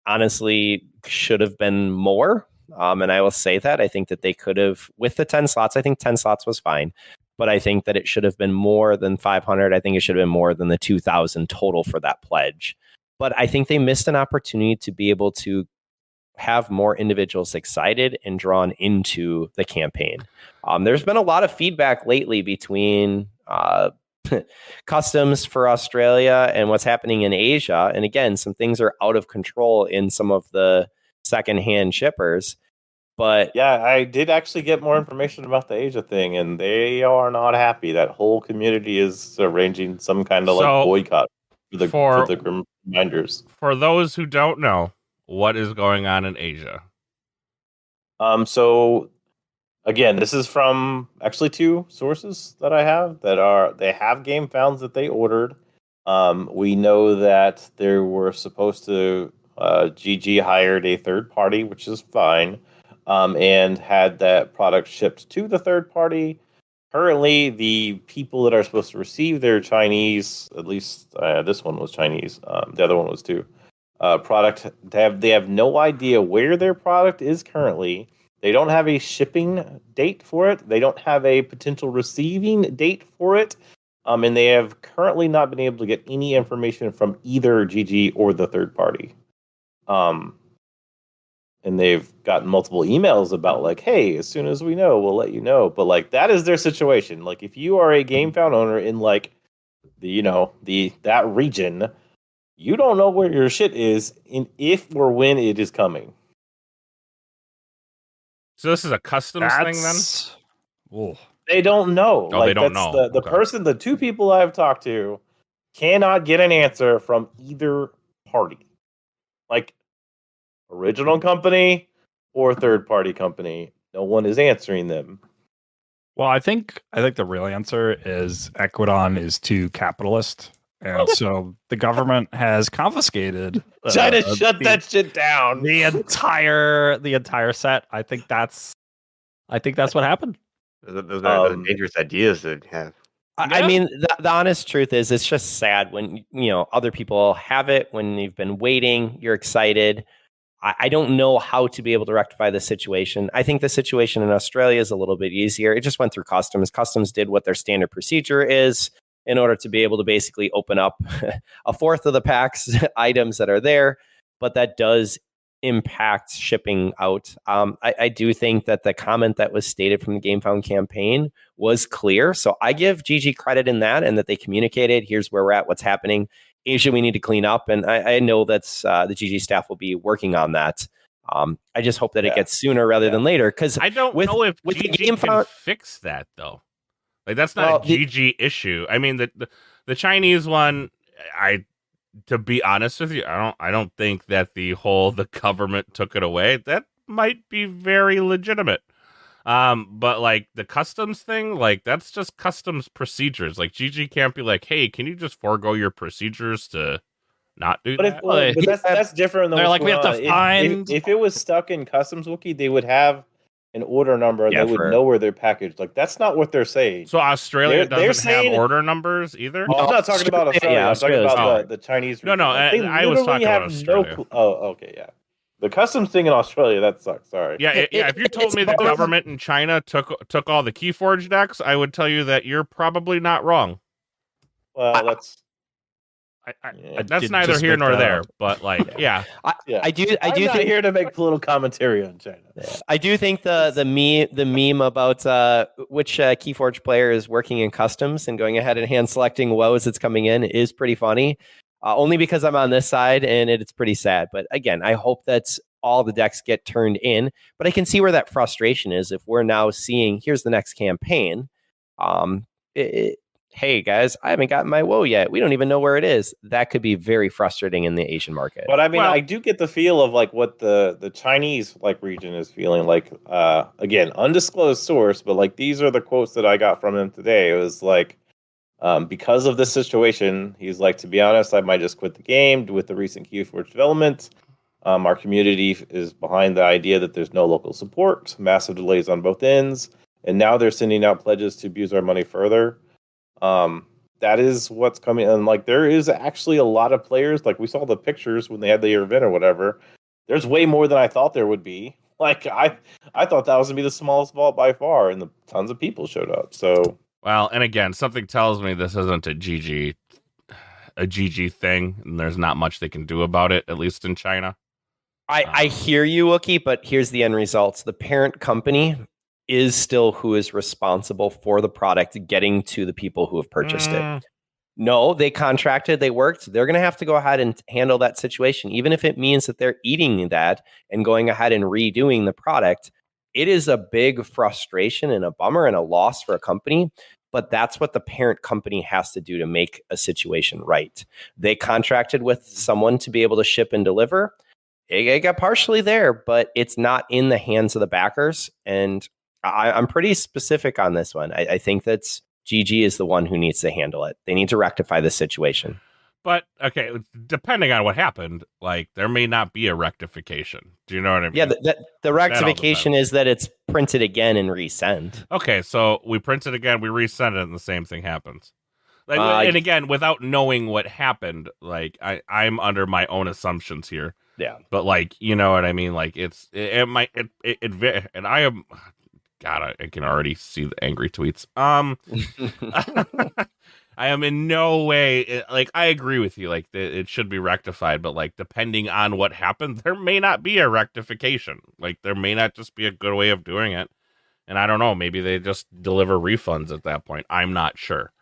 honestly, should have been more. And I will say that I think that they could have, with the 10 slots. I think 10 slots was fine, but I think that it should have been more than 500. I think it should have been more than the 2,000 total for that pledge. But I think they missed an opportunity to be able to have more individuals excited and drawn into the campaign. There's been a lot of feedback lately between customs for Australia and what's happening in Asia. And again, some things are out of control in some of the secondhand shippers. But yeah, I did actually get more information about the Asia thing, and they are not happy. That whole community is arranging some kind of like boycott. for the reminders. For those who don't know, what is going on in Asia? So again, this is from actually 2 sources that I have they have game founds that they ordered. We know that there were supposed to GG hired a third party, which is fine, and had that product shipped to the third party. Currently, the people that are supposed to receive their Chinese, at least this one was Chinese, the other one was too, product, they have no idea where their product is currently. They don't have a shipping date for it. They don't have a potential receiving date for it. And they have currently not been able to get any information from either GG or the third party. And they've gotten multiple emails about like, hey, as soon as we know, we'll let you know. But like, that is their situation. Like, if you are a GameFound owner in like that region, you don't know where your shit is and if or when it is coming. So this is a customs thing then? Oh. They don't know. Oh, they don't know. The person, the 2 people I've talked to cannot get an answer from either party. Like, original company or third party company. No one is answering them. Well, I think the real answer is Ecuadon is too capitalist. And so the government has confiscated China shut that shit down. The entire set. I think that's what happened. Those are dangerous ideas to have. I mean, the honest truth is, it's just sad when other people have it. When you've been waiting, you're excited. I don't know how to be able to rectify this situation. I think the situation in Australia is a little bit easier. It just went through customs. Customs did what their standard procedure is in order to be able to basically open up a fourth of the packs items that are there, but that does impact shipping out. I do think that the comment that was stated from the GameFound campaign was clear. So I give GG credit in that, and that they communicated, here's where we're at, what's happening. Asia, we need to clean up. And I know that's the GG staff will be working on that. I just hope that it gets sooner rather than later. Because I don't know if GG can fix that, though. Like, that's not a GG issue. I mean, the Chinese one, to be honest with you, I don't think that the government took it away. That might be very legitimate. But like the customs thing, like that's just customs procedures. Like GG can't be like, hey, can you just forego your procedures to not do that? But that's different than they're like, we have to find. If it was stuck in customs wiki, they would have an order number and they would know where their package. Like, that's not what they're saying. So Australia doesn't have order numbers either? No, I'm not talking about Australia. I'm talking about the Chinese. No, I was talking about Australia. Okay, yeah. The customs thing in Australia, that sucks. Sorry. Yeah, if you told me the government in China took all the keyforge decks, I would tell you that you're probably not wrong. Well, that's that's neither here nor there. But like, yeah. I do think here to make political commentary on China. I do think the meme about which keyforge player is working in customs and going ahead and hand selecting woes that's coming in is pretty funny. Only because I'm on this side, and it's pretty sad. But again, I hope that all the decks get turned in. But I can see where that frustration is if we're now seeing, here's the next campaign. Hey, guys, I haven't gotten my woe yet. We don't even know where it is. That could be very frustrating in the Asian market. But I mean, I do get the feel of like what the Chinese like region is feeling like. Again, undisclosed source, but like these are the quotes that I got from him today. It was like, because of this situation, he's like, to be honest, I might just quit the game with the recent keyforge development. Our community is behind the idea that there's no local support, massive delays on both ends, and now they're sending out pledges to abuse our money further. That is what's coming. And like, there is actually a lot of players. Like, we saw the pictures when they had the event or whatever. There's way more than I thought there would be. Like, I thought that was gonna be the smallest vault by far, and tons of people showed up. So. Well, and again, something tells me this isn't a GG thing, and there's not much they can do about it, at least in China. I hear you, Wookie, but here's the end results. The parent company is still who is responsible for the product getting to the people who have purchased it. No, they contracted, they worked. They're going to have to go ahead and handle that situation, even if it means that they're eating that and going ahead and redoing the product. It is a big frustration and a bummer and a loss for a company. but that's what the parent company has to do to make a situation right. They contracted with someone to be able to ship and deliver. It got partially there, but it's not in the hands of the backers. And I'm pretty specific on this one. I think that's GG is the one who needs to handle it. They need to rectify the situation. But, okay, depending on what happened, like, there may not be a rectification. Do you know what I mean? Yeah, the rectification is that it's printed again and resent. Okay, so we print it again, we resend it, and the same thing happens. Like, and again, without knowing what happened, like, I'm under my own assumptions here. Yeah. But, like, you know what I mean? Like, it might, and I am, God, I can already see the angry tweets. I am in no way, like, I agree with you, like, it should be rectified, but, like, depending on what happened, there may not be a rectification. Like, there may not just be a good way of doing it. And I don't know, maybe they just deliver refunds at that point. I'm not sure.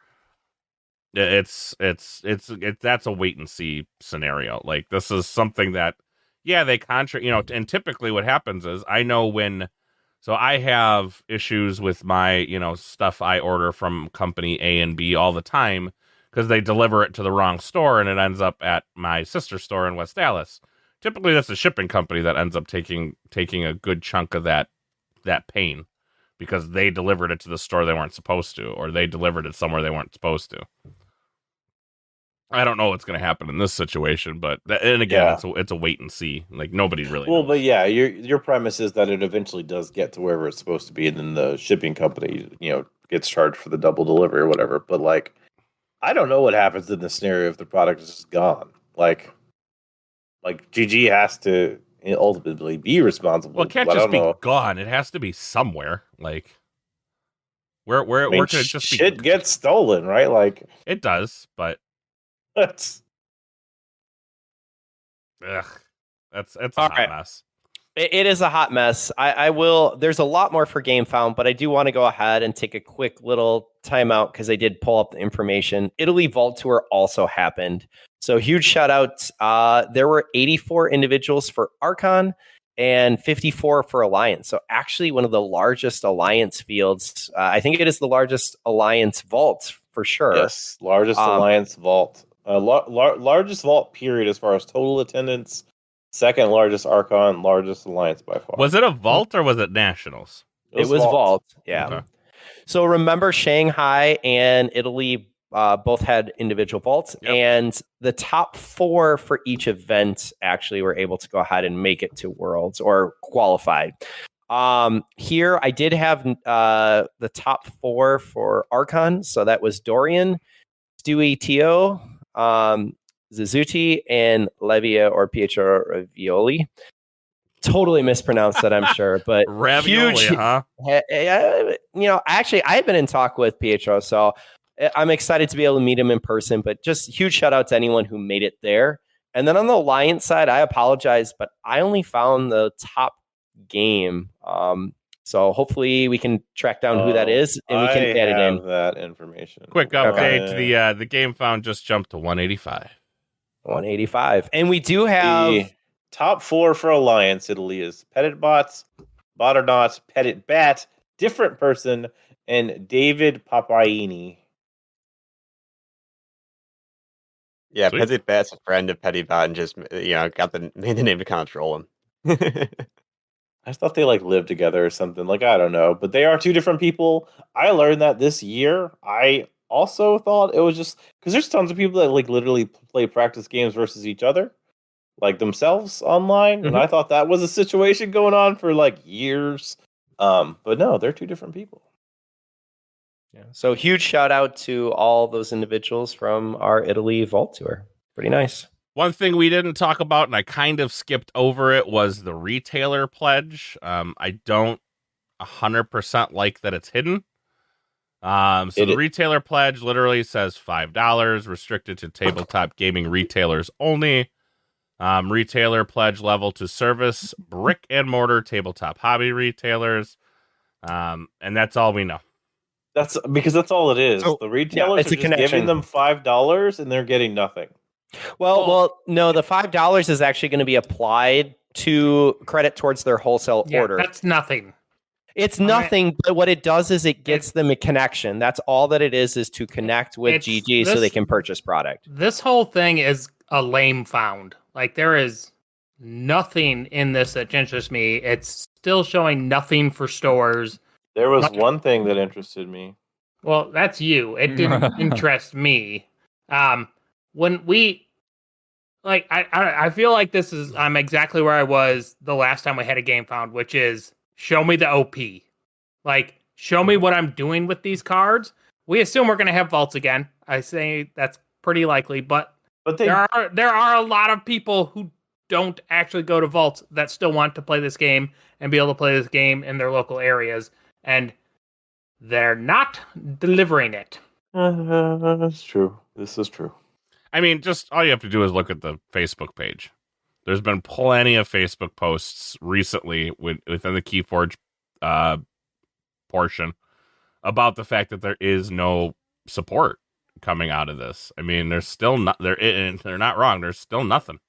It's that's a wait and see scenario. Like, this is something that, yeah, they contract, you know, and typically what happens is so I have issues with my, you know, stuff I order from company A and B all the time because they deliver it to the wrong store and it ends up at my sister store in West Dallas. Typically, that's a shipping company that ends up taking a good chunk of that pain because they delivered it to the store they weren't supposed to, or they delivered it somewhere they weren't supposed to. I don't know what's going to happen in this situation, but it's a wait and see. Like, nobody really knows. But yeah, your premise is that it eventually does get to wherever it's supposed to be, and then the shipping company, you know, gets charged for the double delivery or whatever. But like, I don't know what happens in this scenario if the product is just gone. Like GG has to ultimately be responsible. Well, it can't just be gone. It has to be somewhere. Like, where could it just be? Shit gets stolen, right? Like, it does, but. That's a hot mess. It is a hot mess. I will. There's a lot more for Game Found, but I do want to go ahead and take a quick little timeout because I did pull up the information. Italy Vault Tour also happened. So huge shout out. There were 84 individuals for Archon and 54 for Alliance. So actually one of the largest Alliance fields. I think it is the largest Alliance vault for sure. Yes, largest Alliance vault. Largest vault period as far as total attendance. Second largest Archon, largest Alliance by far. Was it a vault or was it Nationals? It was vault. Yeah. Okay. So remember, Shanghai and Italy both had individual vaults, and the top 4 for each event actually were able to go ahead and make it to Worlds or qualified. Here I did have the top 4 for Archon. So that was Dorian, Stewie Tio, Zizuti, and Levia or Pietro Ravioli. Totally mispronounced that, I'm sure, but Ravioli, huge, huh? You know, actually, I've been in talk with Pietro, so I'm excited to be able to meet him in person. But just huge shout out to anyone who made it there. And then on the Alliance side, I apologize, but I only found the top game. So hopefully we can track down who that is and we can add it in. That information. Quick update: the Game Found just jumped to 185. 185, and we do have the top 4 for Alliance. Italy is Petit Bots, Botternauts, Petit Bat, Different Person, and David Papaini. Yeah, Sweet. Petit Bat's a friend of Petit Bot and just made the name to kind of troll him. I thought they like lived together or something. Like, I don't know, but they are 2 different people. I learned that this year. I also thought it was just because there's tons of people that like literally play practice games versus each other, like themselves online. Mm-hmm. And I thought that was a situation going on for like years. But no, they're 2 different people. Yeah. So huge shout out to all those individuals from our Italy Vault Tour. Pretty nice. One thing we didn't talk about, and I kind of skipped over it, was the retailer pledge. I don't 100% like that it's hidden. The retailer pledge literally says $5, restricted to tabletop gaming retailers only. Retailer pledge level to service brick and mortar tabletop hobby retailers. And that's all we know. That's because that's all it is. So, the retailers are just giving them $5 and they're getting nothing. Well, no, the $5 is actually going to be applied to credit towards their wholesale order. That's nothing. It's nothing, but what it does is it gets them a connection. That's all that it is to connect with GG so they can purchase product. This whole thing is a lame found. Like, there is nothing in this that interests me. It's still showing nothing for stores. There was one thing that interested me. Well, that's you. It didn't interest me. When we... Like, I feel like I'm exactly where I was the last time we had a game found, which is show me the OP. Like, show me what I'm doing with these cards. We assume we're going to have vaults again. I say that's pretty likely, but there are a lot of people who don't actually go to vaults that still want to play this game and be able to play this game in their local areas, and they're not delivering it. That's true. This is true. I mean, just all you have to do is look at the Facebook page. There's been plenty of Facebook posts recently within the Keyforge portion about the fact that there is no support coming out of this. I mean, there's still not they're not wrong. There's still nothing.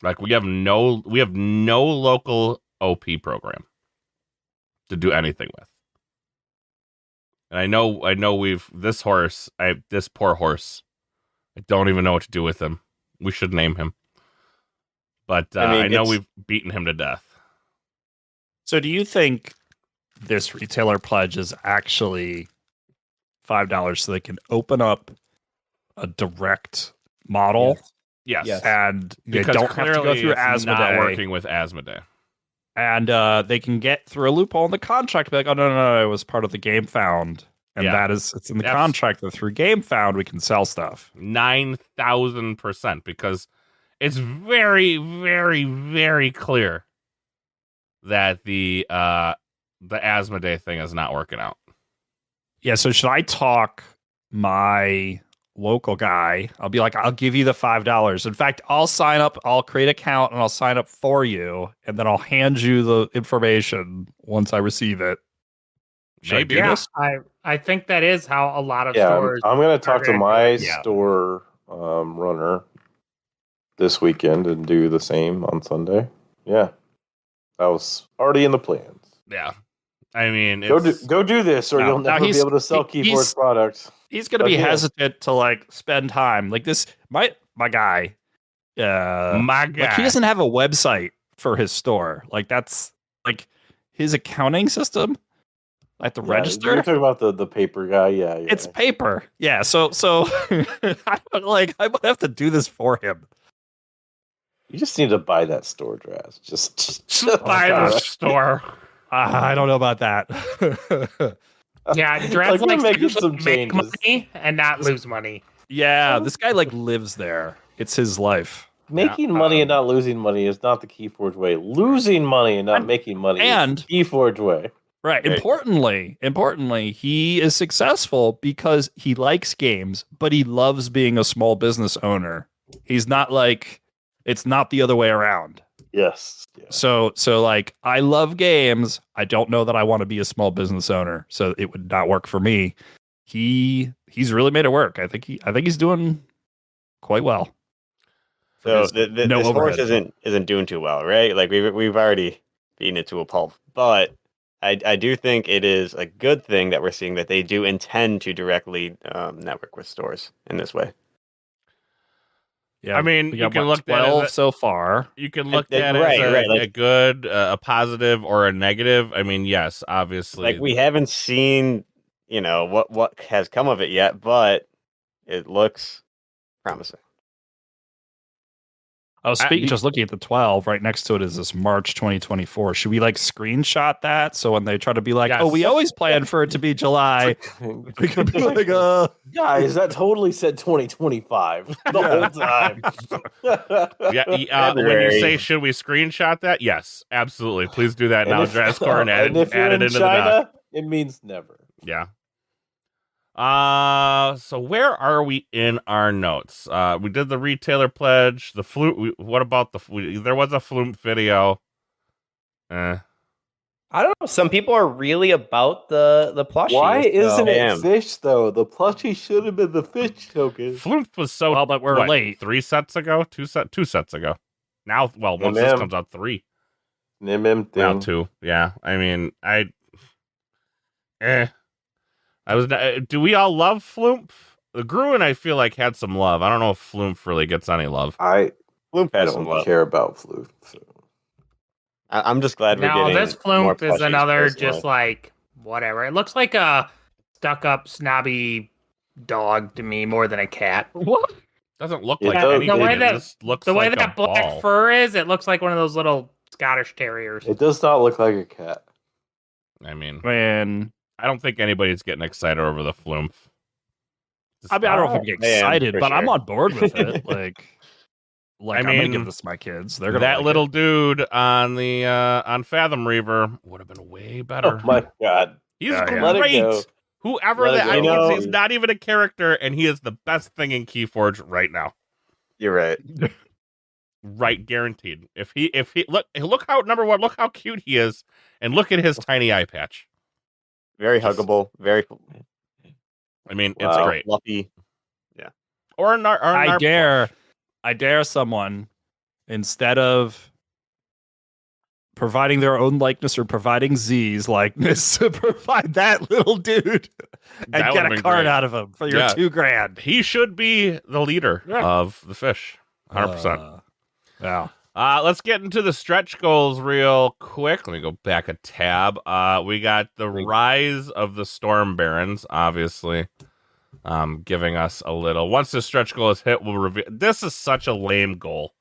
Like, we have no local OP program to do anything with. And I know this poor horse. I don't even know what to do with him. We should name him. But I know we've beaten him to death. So do you think this retailer pledge is actually $5 so they can open up a direct model? Yes. And they because don't have to go through Asmodee. Not working with Asmodee. And they can get through a loophole in the contract, be like, oh, no, it was part of the game found. And it's in the contract that through game found, we can sell stuff. 9,000%, because it's very, very, very clear that the Asmodee thing is not working out. Yeah, so should I talk my local guy? I'll be like, I'll give you the $5. In fact, I'll sign up, I'll create an account, and I'll sign up for you, and then I'll hand you the information once I receive it. Maybe. Yeah, I think that is how a lot of stores... I'm going to talk to my store runner this weekend and do the same on Sunday. Yeah. That was already in the plans. Yeah. I mean, go do this, or you'll never be able to sell Keyforge products. He's going to be hesitant to, like, spend time. Like, this... My guy... Like, he doesn't have a website for his store. Like, that's... Like, his accounting system... I have to register. You're talking about the paper guy, yeah. It's paper, yeah. So I might have to do this for him. You just need to buy that store, Draz. Just buy the store. I don't know about that. Yeah, Draz likes to make money and not lose money. Yeah, this guy lives there. It's his life. Making money and not losing money is not the Keyforge way. Losing money and not making money is the Keyforge way. Right. Importantly, he is successful because he likes games, but he loves being a small business owner. He's not it's not the other way around. Yes. Yeah. So like, I love games. I don't know that I want to be a small business owner, so it would not work for me. He's really made it work. I think he's doing quite well. So this horse isn't doing too well, right? Like, we've already beaten it to a pulp, but I do think it is a good thing that we're seeing that they do intend to directly network with stores in this way. Yeah, I mean, you can look at it so far. You can look at it as a good, a positive, or a negative. I mean, yes, obviously. Like, we haven't seen, what has come of it yet, but it looks promising. Oh, just looking at the 12, right next to it is this March 2024. Should we screenshot that so when they try to be like, oh, we always planned for it to be July, we can be like, guys, that totally said 2025 the whole time. When you say, should we screenshot that? Yes, absolutely. Please do that now, Drazcore, and add it into China, the doc. It means never. Yeah. So where are we in our notes? We did the retailer pledge, the flute. What about there was a flute video. I don't know. Some people are really about the plushie. Why isn't it fish though? The plushie should have been the fish token. Flute was so well, but we're late. 3 sets ago, 2 sets ago. Now, once this comes out, 3. Nim thing. Now 2. Yeah. I mean, Do we all love Floomp? Gruen, I feel like, had some love. I don't know if Floomp really gets any love. I Floomp has some don't love. care about Floomp. So. I'm just glad we're No, getting this more Floomp is plushies another personally. just like whatever. It looks like a stuck-up, snobby dog to me more than a cat. What? Doesn't look It like does- anything. the way It that just looks the way like that a black ball. fur is, it looks like one of those little Scottish terriers. It does not look like a cat. I mean, Man, I don't think anybody's getting excited over the Floomp. I mean, I don't know if I'm getting I am, excited, for but I'm sure. on board with it. Like I I'm gonna mean, give this to my kids. They're gonna that like little it. dude on the on Fathom Reaver would have been way better. Oh my god. He's Yeah, yeah. Let it great. go. Whoever Let it that go. is, he's not even a character, and he is the best thing in Keyforge right now. You're right. Right, guaranteed. If he look how number one, look how cute he is, and look at his tiny eye patch. Very Just- huggable. Very I mean, it's Wow. great. fluffy. Or an I dare, plush. I dare someone, instead of providing their own likeness or providing Z's likeness, to provide that little dude and That get would've a been card great. out of him for your Yeah. $2,000. He should be the leader Yeah. of the fish. 100%. Yeah. Let's get into the stretch goals real quick. Let me go back a tab. We got the Rise of the Storm Barons, obviously, giving us a little. Once the stretch goal is hit, we'll reveal. This is such a lame goal.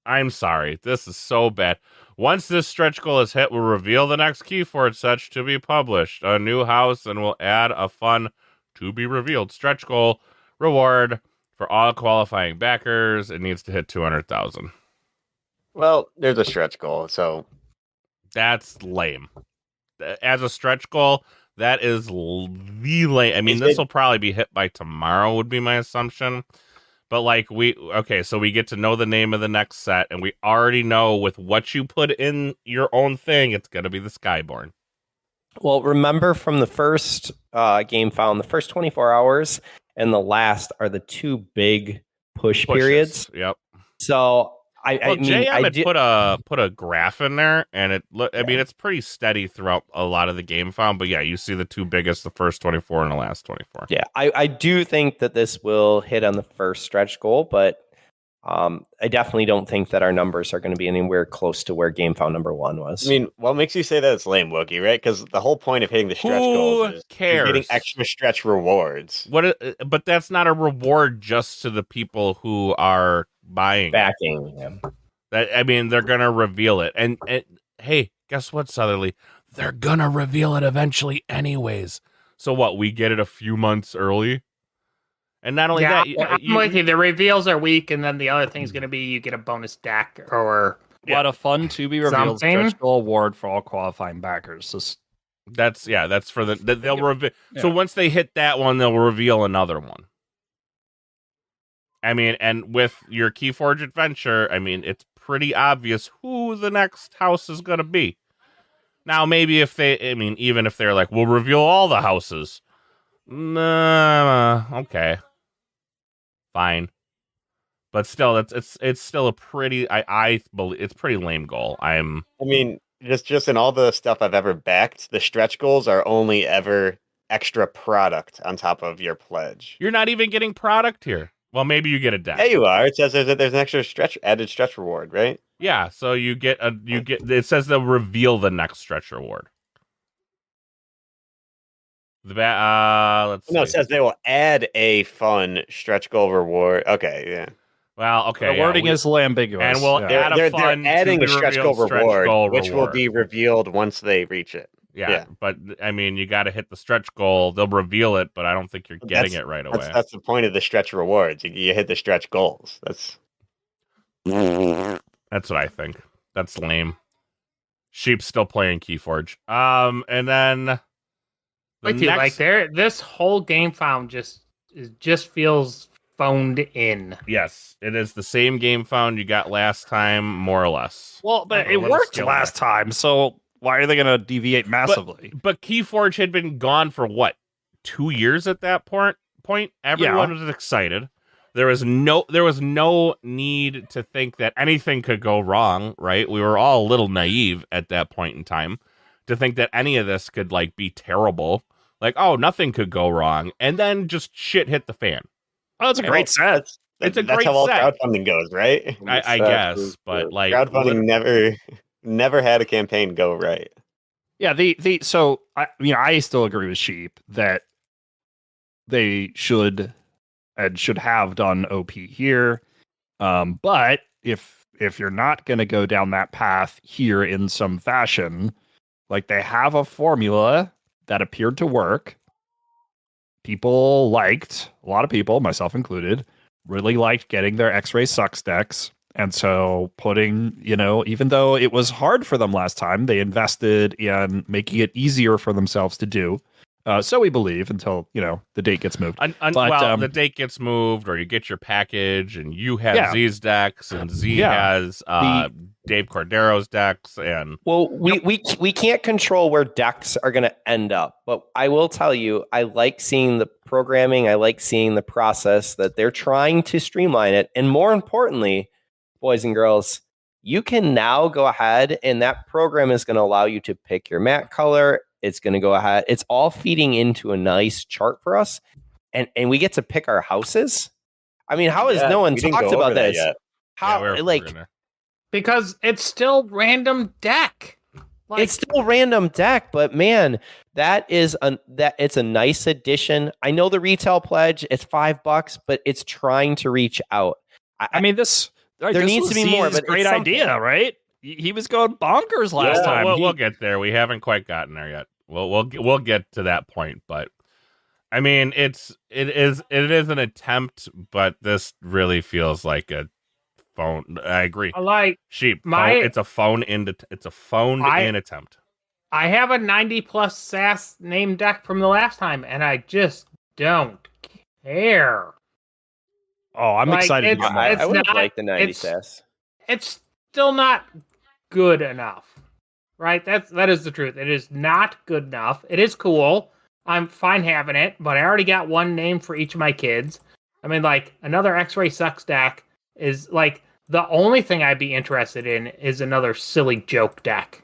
I'm sorry. This is so bad. Once this stretch goal is hit, we'll reveal the next keyforge set to be published. A new house, and we'll add a fun to be revealed stretch goal reward for all qualifying backers. It needs to hit 200,000. Well, there's a stretch goal, so That's lame. As a stretch goal, that is the lame. I mean, Is this it- will probably be hit by tomorrow, would be my assumption. But like so we get to know the name of the next set, and we already know with what you put in your own thing, it's gonna be the Skyborn. Well, remember from the first game found, the first 24 hours and the last are the two big push Pushes. periods. Yep. So I Well, mean, JM I had did. put a graph in there, and I mean, it's pretty steady throughout a lot of the game found. But yeah, you see the two biggest, the first 24 and the last 24. Yeah, I do think that this will hit on the first stretch goal, but I definitely don't think that our numbers are going to be anywhere close to where game found number one was. I mean, what makes you say that it's lame, Wookie, right? Because the whole point of hitting the stretch goals is you're getting cares? extra stretch rewards. But that's not a reward just to the people who are buying. backing. Yeah. I mean, they're gonna reveal it, and hey, guess what, Southerly? They're gonna reveal it eventually, anyways. So what? We get it a few months early, and not only Yeah, that, I'm with you. The reveals are weak, and then the other thing's going to be you get a bonus stack or What a fun to be revealed Something. stretch goal award for all qualifying backers. Just that's for they'll reveal. So Yeah. once they hit that one, they'll reveal another one. I mean, and with your Keyforge adventure, I mean, it's pretty obvious who the next house is going to be. Now, maybe even if they're like, we'll reveal all the houses. Okay. Fine. But still, it's still a pretty, I believe, it's pretty lame goal. I mean, just in all the stuff I've ever backed, the stretch goals are only ever extra product on top of your pledge. You're not even getting product here. Well, maybe you get a deck. Yeah, you are. It says there's an extra added stretch reward, right? Yeah, so it says they'll reveal the next stretch reward. Let's see. No, it says they will add a fun stretch goal reward. Okay, yeah. Well, okay. the wording is a little ambiguous. and we'll yeah. add a fun they're adding to a be stretch goal revealed reward, which will reward. be revealed once they reach it. Yeah, but I mean, you got to hit the stretch goal. They'll reveal it, but I don't think you're getting it right away. That's the point of the stretch rewards. You hit the stretch goals. That's That's what I think. That's lame. Sheep's still playing Keyforge. And then with you. Like this whole game found just feels phoned in. Yes, it is the same game found you got last time, more or less. Well, but A it little worked skill last time, so why are they going to deviate massively? But Keyforge had been gone for what, 2 years at that point? Everyone was excited. There was no need to think that anything could go wrong, right? We were all a little naive at that point in time. to think that any of this could like be terrible. Like, oh, nothing could go wrong, and then just shit hit the fan. Oh, it's a great set. It's a That's great how all set. crowdfunding goes, right? I guess, but like Crowdfunding never had a campaign go right. Yeah, so I still agree with Sheep that they should have done OP here. But if you're not going to go down that path here in some fashion, like they have a formula that appeared to work. People liked, a lot of people, myself included, really liked getting their X-Ray Sucks decks. And so putting, even though it was hard for them last time, they invested in making it easier for themselves to do. So we believe until, the date gets moved. The date gets moved, or you get your package, and you have Z's decks, and Z has Dave Cordero's decks, and we can't control where decks are going to end up. But I will tell you, I like seeing the programming. I like seeing the process that they're trying to streamline it, and more importantly, boys and girls, you can now go ahead, and that program is going to allow you to pick your mat color. It's going to go ahead. It's all feeding into a nice chart for us. And we get to pick our houses. I mean, how has no one talked about this? Yet. How, because it's still random deck. It's still random deck, but man, it's a nice addition. I know the retail pledge, it's $5, but it's trying to reach out. I mean, there needs to be more, but great idea, right? He was going bonkers last time. We'll get there. We haven't quite gotten there yet. We'll get to that point, but I mean, it is an attempt, but this really feels like a phone. I agree. Sheep. It's a phone in attempt. I have a 90+ SAS name deck from the last time, and I just don't care. Oh, I'm excited. I would like the 90 SAS. It's still not good enough, right? That is the truth. It is not good enough. It is cool. I'm fine having it, but I already got one name for each of my kids. I mean, like, another X-Ray Sucks deck is like the only thing I'd be interested in is another silly joke deck.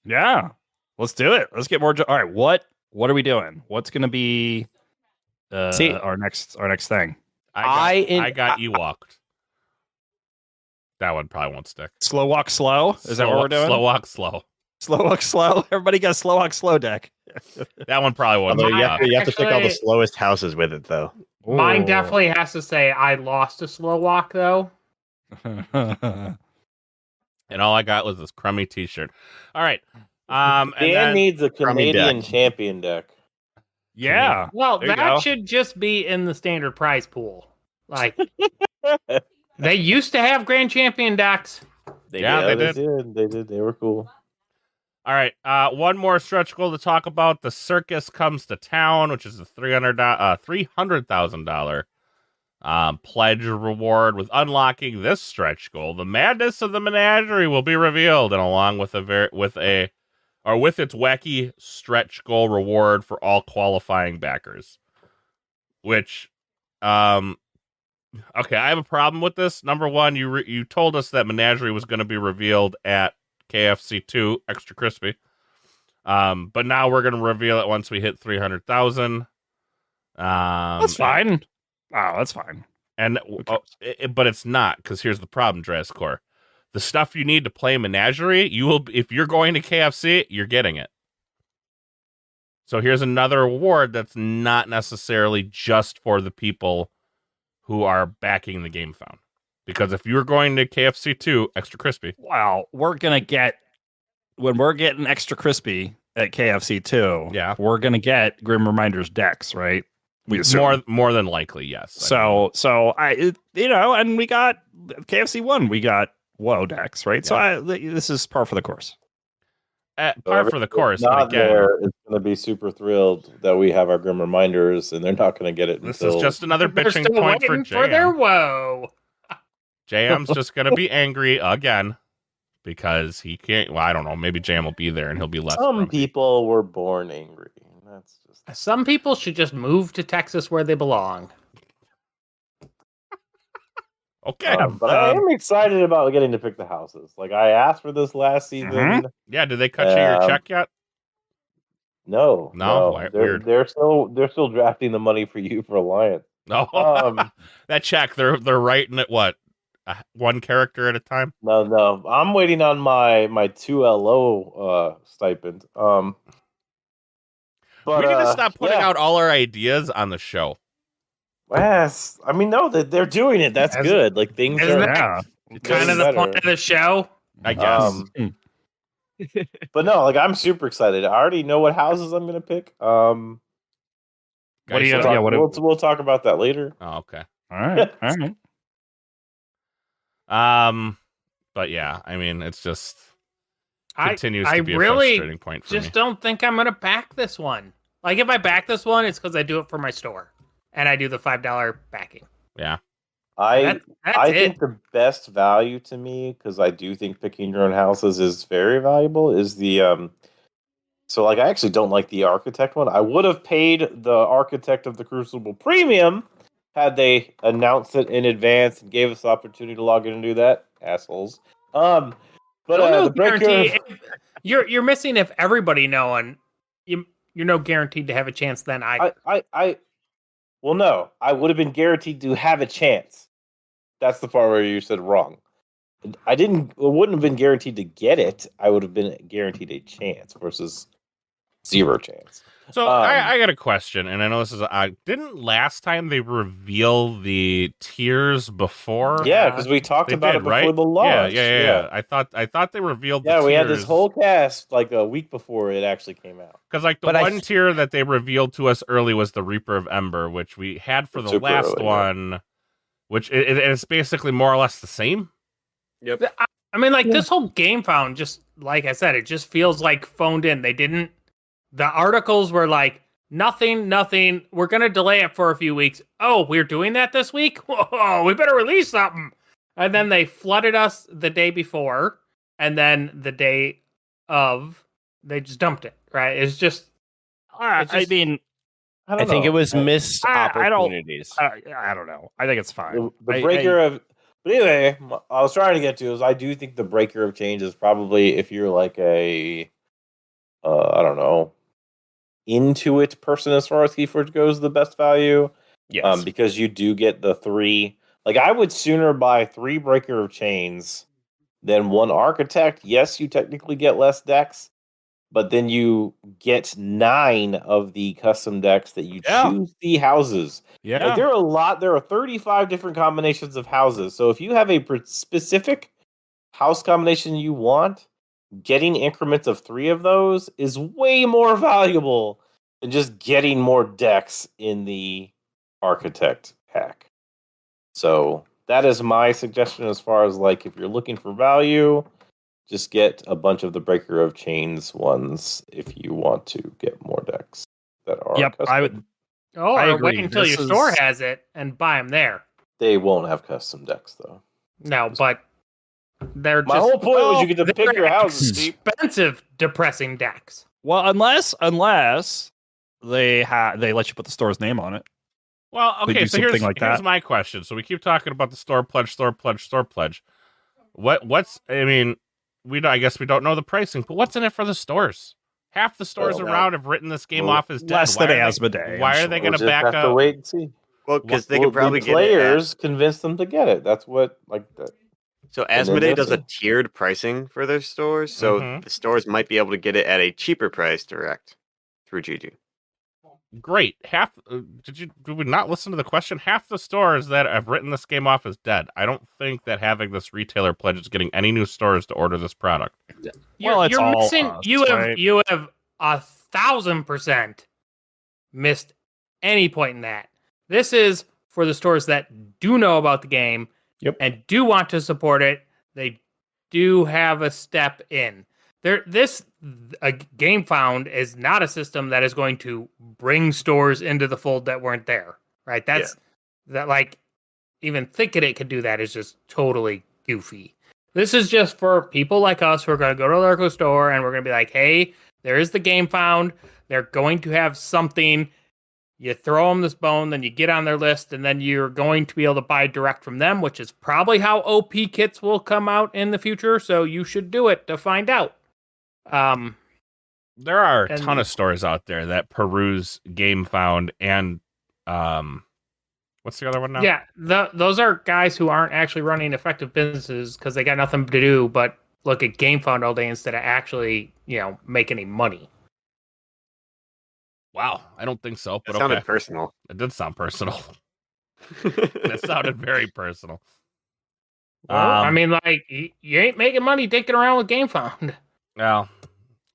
Yeah, let's do it. Let's get more. All right, what are we doing? What's going to be our next thing? I got Ewoked. That one probably won't stick. Slow walk slow? Is that what we're doing? Slow walk slow. Slow walk slow. Everybody got a slow walk slow deck. That one probably won't. You have to pick all the slowest houses with it, though. Mine definitely has to say I lost a slow walk, though. And all I got was this crummy T-shirt. All right. Dan needs a Canadian champion deck. Yeah. Well, that should just be in the standard prize pool. Like, they used to have grand champion decks. They did. They were cool. All right. One more stretch goal to talk about. The Circus Comes to Town, which is a $300,000 pledge reward. With unlocking this stretch goal, the madness of the menagerie will be revealed, and along with with its wacky stretch goal reward for all qualifying backers. Which, okay, I have a problem with this. Number one, you told us that Menagerie was going to be revealed at KFC 2 Extra Crispy, but now we're going to reveal it once we hit 300,000. That's fine. Oh, that's fine. And but it's not, because here's the problem, Drescore. The stuff you need to play Menagerie, if you're going to KFC, you're getting it. So here's another award that's not necessarily just for the people who are backing the Game Found. Because if you're going to KFC 2 Extra Crispy, well, when we're getting Extra Crispy at KFC 2, we're gonna get Grim Reminders decks, right? We assume. More than likely, yes. So and we got KFC 1, we got WoW decks, right? Yeah. So this is par for the course. Par for the course. Not there. It's going to be super thrilled that we have our Grim Reminders, and they're not going to get it. This is just another bitching point for JM. For their woe. JM's just going to be angry again because he can't. Well, I don't know. Maybe JM will be there and he'll be less. Some people were born angry. That's just. Some people should just move to Texas where they belong. Okay, but I am excited about getting to pick the houses. Like, I asked for this last season. Yeah, did they cut you your check yet? No. Weird. They're still drafting the money for you for Alliance. No, that check they're writing it one character at a time. No. I'm waiting on my 2LO stipend. But we need to stop putting out all our ideas on the show. Yes, I mean, no, they're doing it. That's good. Like things Isn't are that kind of the point of the show? I guess. But no, like I'm super excited. I already know what houses I'm gonna pick. What do you? We'll talk about that later. Oh, okay. All right. But yeah, I mean, it's just continues I to be a really frustrating point for me. just don't think I'm gonna back this one. Like if I back this one, it's because I do it for my store and I do the $5 backing. Yeah. I think the best value to me, because I do think picking your own houses is very valuable, is the so like I actually don't like the architect one. I would have paid the architect of the Crucible premium had they announced it in advance and gave us the opportunity to log in and do that. Assholes. But no the breaker you're missing if everybody know, and you're no guaranteed to have a chance then either. Well, no, I would have been guaranteed to have a chance. That's the part where you said wrong. I wouldn't have been guaranteed to get it. I would have been guaranteed a chance versus 0 chance. So I got a question, and I know this is didn't last time they reveal the tiers before? Yeah, because we talked about it before the launch. Yeah. I thought they revealed. Yeah, the we tiers. had this whole cast like a week before it actually came out. Because like the one tier that they revealed to us early was the Reaper of Ember, which we had for the last one, which it's basically more or less the same. Yep. I mean, like this whole game found, just like I said, it just feels like phoned in. They didn't. The articles were like, nothing. We're going to delay it for a few weeks. Oh, we're doing that this week? Whoa, we better release something. And then they flooded us the day before. And then the day of, they just dumped it, right? It's just... I think it was missed opportunities. I don't know. I think it's fine. The breaker of... But anyway, I was trying to get to is I do think the breaker of change is probably if you're like a... I don't know... Intuit person as far as keyforge goes, the best value. Yes. Because you do get the 3. Like I would sooner buy 3 breaker of chains than 1 architect. Yes, you technically get less decks, but then you get 9 of the custom decks that you choose the houses. Yeah. Like there are 35 different combinations of houses. So if you have a specific house combination you want, getting increments of 3 of those is way more valuable than just getting more decks in the architect pack. So that is my suggestion as far as like if you're looking for value, just get a bunch of the breaker of chains ones if you want to get more decks that are custom. I would. Oh, I or agree. wait until your store has it and buy them there. They won't have custom decks though. No, but they're my whole point was you get to pick your houses. Expensive, depressing decks. Well, unless they let you put the store's name on it. Well, okay, so here's that. my question. So we keep talking about the store pledge. What's I mean, I guess we don't know the pricing, but what's in it for the stores? Half the stores around have written this game off as dead. Less than Asmodee. Why are they going to back up? Have to wait and see. Well, because they could probably get players convince them to get it. That's what that. So Asmodee does a tiered pricing for their stores, so the stores might be able to get it at a cheaper price direct through GG. Great. Did we not listen to the question? Half the stores that have written this game off as dead. I don't think that having this retailer pledge is getting any new stores to order this product. You're missing. You have 1,000% missed any point in that. This is for the stores that do know about the game and do want to support it. They do have a step in. A Game Found is not a system that is going to bring stores into the fold that weren't there, right? That like even thinking it could do that is just totally goofy. This is just for people like us who are going to go to the local store and we're going to be like, hey, there is the Game Found. They're going to have something. You throw them this bone, then you get on their list, and then you're going to be able to buy direct from them, which is probably how OP kits will come out in the future. So you should do it to find out. There are a And- ton of stores out there that peruse GameFound and what's the other one now? Yeah, those are guys who aren't actually running effective businesses because they got nothing to do but look at GameFound all day instead of actually, make any money. Wow, I don't think so, It but sounded okay. personal. It did sound personal. That sounded very personal. Well, I mean, like, you ain't making money dicking around with GameFound. Well,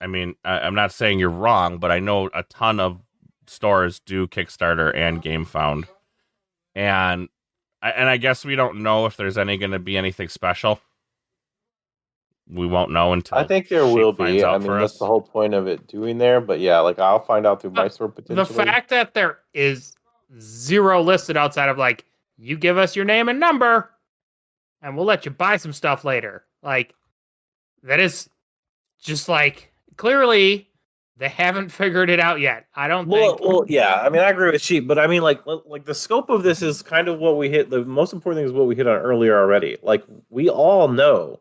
I mean, I'm not saying you're wrong, but I know a ton of stores do Kickstarter and GameFound, and I guess we don't know if there's going to be anything special. We won't know until I think there Sheep will finds be. out I mean, for that's us. the whole point of it doing there. But yeah, like I'll find out through my store potentially. The fact that there is zero listed outside of, like, you give us your name and number, and we'll let you buy some stuff later. Like, that is just, like, clearly they haven't figured it out yet. I don't think. Well, yeah. I mean, I agree with Sheep, but I mean, like the scope of this is kind of what we hit. The most important thing is what we hit on earlier already. Like we all know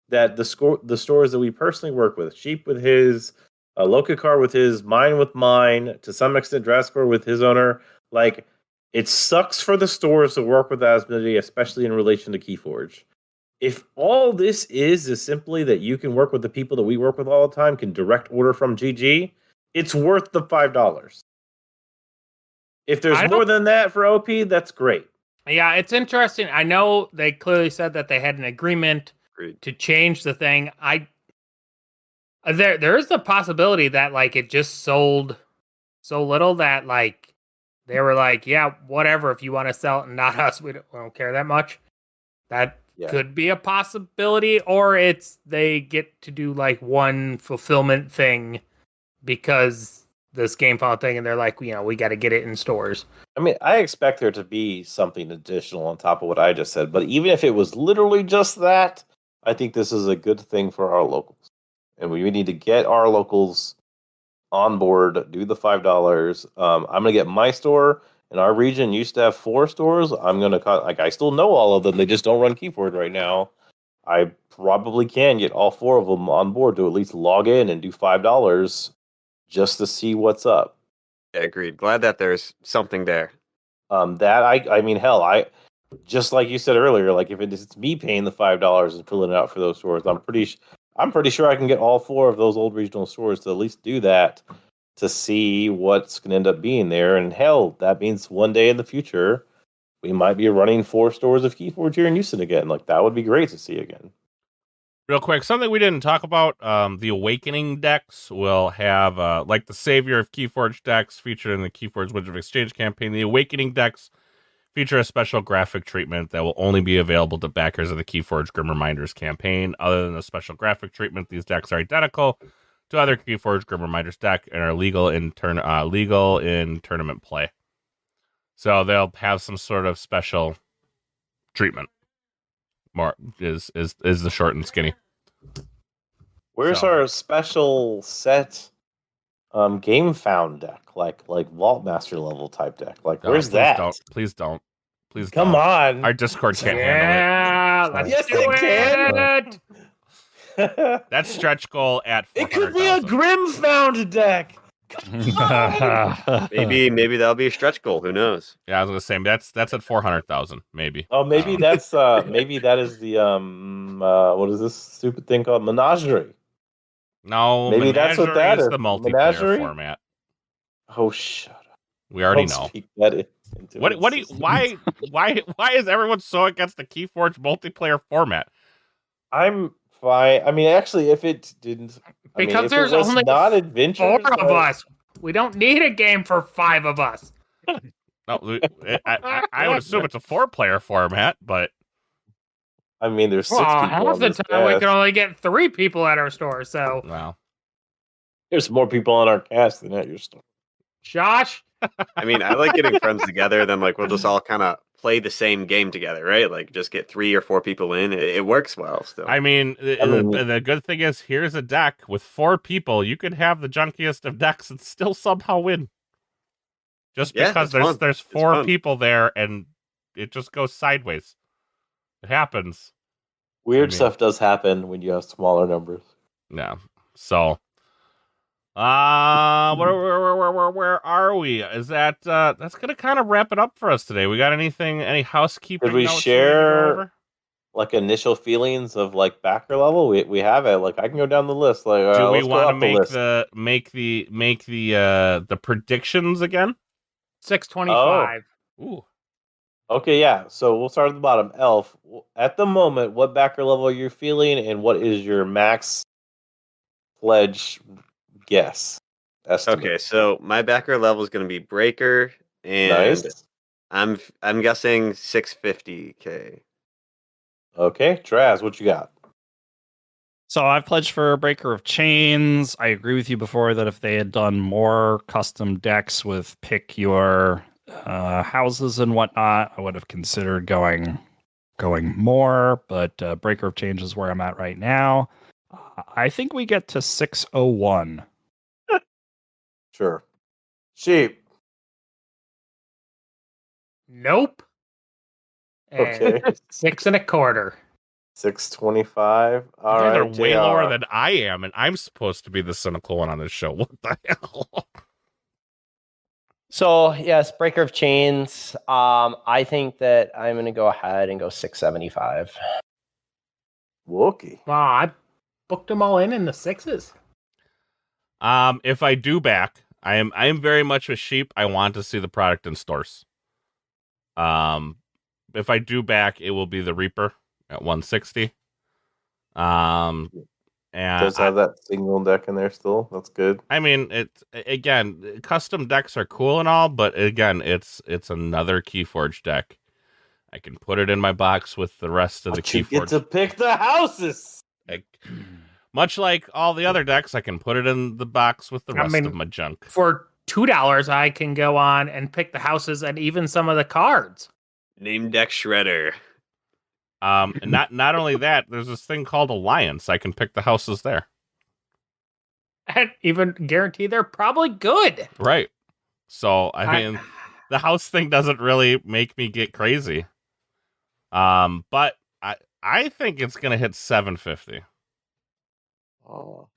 that the stores that we personally work with, Sheep with his, Lokicar with his, mine with mine, to some extent, Draskor with his owner. Like, it sucks for the stores to work with Asmodee, especially in relation to Keyforge. If all this is simply that you can work with the people that we work with all the time, can direct order from GG, it's worth the $5. If there's more than that for OP, that's great. Yeah, it's interesting. I know they clearly said that they had an agreement to change the thing. There is the possibility that, like, it just sold so little that, like, they were like, yeah, whatever, if you want to sell it and not us, we don't care that much. That could be a possibility. Or it's they get to do, like, one fulfillment thing because this GameFound thing, and they're like, we got to get it in stores. I mean, I expect there to be something additional on top of what I just said, but even if it was literally just that, I think this is a good thing for our locals. And we need to get our locals on board, do the $5. I'm going to get my store in our region used to have 4 stores. I'm going to I still know all of them. They just don't run Keyforge right now. I probably can get all 4 of them on board to at least log in and do $5 just to see what's up. Yeah, agreed. Glad that there's something there. I mean, hell, I just like you said earlier, like if it's me paying the $5 and filling it out for those stores, I'm pretty sure I can get all 4 of those old regional stores to at least do that to see what's going to end up being there. And hell, that means one day in the future we might be running 4 stores of Keyforge here in Houston again. Like that would be great to see again. Real quick, something we didn't talk about, the Awakening decks will have, like the Savior of Keyforge decks featured in the Keyforge Wizard of Exchange campaign. The Awakening decks feature a special graphic treatment that will only be available to backers of the Keyforge Grim Reminders campaign. Other than the special graphic treatment, these decks are identical to other Keyforge Grim Reminders deck and are legal in tournament play. So they'll have some sort of special treatment. More is the short and skinny. Where's our special set GameFound deck, like Vault Master level type deck? Like where's that? Please don't. Come on. Our Discord can't handle it. Let's do it. That's stretch goal at 400,000. It could be a Grimfound deck. Maybe that'll be a stretch goal. Who knows? Yeah, I was gonna say that's at 400,000, maybe. Oh, maybe that's maybe that is the what is this stupid thing called? Menagerie. No, maybe that's what that is. The multiplayer Menagerie? format. Oh, shut up. We already Don't know. speak that into What do you, why is everyone so against the Keyforge multiplayer format? I'm fine. I mean, actually, if it didn't, Because if there's it was only not adventures, 4 of us. We don't need a game for 5 of us. No, I would assume it's a 4-player format, but I mean, there's 6 people half on the this time we cast. can only get 3 people at our store. So, wow. There's more people on our cast than at your store. Josh, I mean, I like getting friends together. Then we'll just all kind of play the same game together, right? Like just get 3 or 4 people in. It works well still. I mean, the good thing is here's a deck with 4 people. You could have the junkiest of decks and still somehow win. Just because there's 4 people there and it just goes sideways. It happens. Weird stuff does happen when you have smaller numbers. Yeah. So Where are we? Is that that's gonna kind of wrap it up for us today? We got any housekeeping Did we notes we need to go share over? like initial feelings of like backer level? We have it. Like I can go down the list. Like Do we let's go want to up the list. make the predictions again? 625. Ooh. Okay, yeah. So we'll start at the bottom. Elf. At the moment, what backer level are you feeling, and what is your max pledge guess? Estimate. Okay, so my backer level is going to be Breaker, and Nice. I'm guessing 650k. Okay, Traz, what you got? So I've pledged for a Breaker of Chains. I agree with you before that if they had done more custom decks with pick your houses and whatnot, I would have considered going more. But Breaker of Chains is where I'm at right now. I think we get to 601. Sure. Sheep. Nope. And Okay. 6.25. 625. You All guys right, are way JR. lower than I am, and I'm supposed to be the cynical one on this show. What the hell? So yes, Breaker of Chains. I think that I'm going to go ahead and go 675. Wookie. Wow, I booked them all in the sixes. If I do back, I am very much a sheep. I want to see the product in stores. If I do back, it will be the Reaper at 160. And Does have that single deck in there still. That's good. I mean, again, custom decks are cool and all, but again, it's another keyforge deck. I can put it in my box with the rest of the But you get to keyforge. pick the houses. Much like all the other decks, I can put it in the box with the rest of my junk. For $2, I can go on and pick the houses and even some of the cards. Name deck shredder. And not only that, there's this thing called Alliance. I can pick the houses there. And even guarantee they're probably good. Right. So I mean, the house thing doesn't really make me get crazy. But I think it's gonna hit 750. Oh.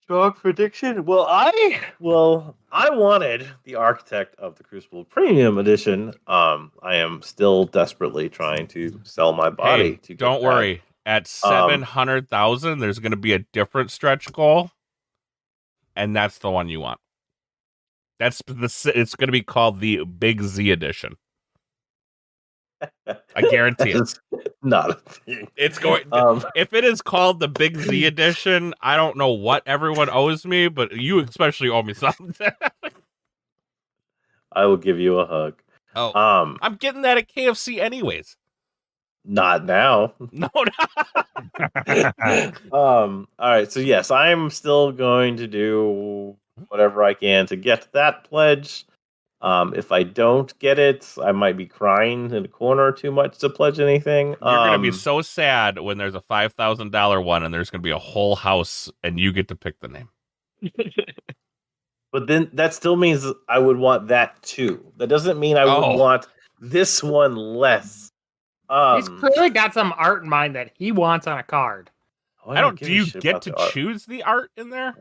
Strong prediction. Well, I wanted the Architect of the Crucible Premium Edition. I am still desperately trying to sell my body. Hey, to get don't that. worry. At 700,000, there's gonna be a different stretch goal, and that's the one you want. It's gonna be called the Big Z Edition. I guarantee it. It's not a thing. It's going. If it is called the Big Z Edition, I don't know what everyone owes me, but you especially owe me something. I will give you a hug. Oh, I'm getting that at KFC anyways. Not now. No. All right. So yes, I'm still going to do whatever I can to get that pledge. If I don't get it, I might be crying in a corner too much to pledge anything. You're gonna be so sad when there's a $5,000 one and there's gonna be a whole house and you get to pick the name. But then that still means I would want that too. That doesn't mean I would want this one less. He's clearly got some art in mind that he wants on a card. I don't. Do you get to choose the art in there?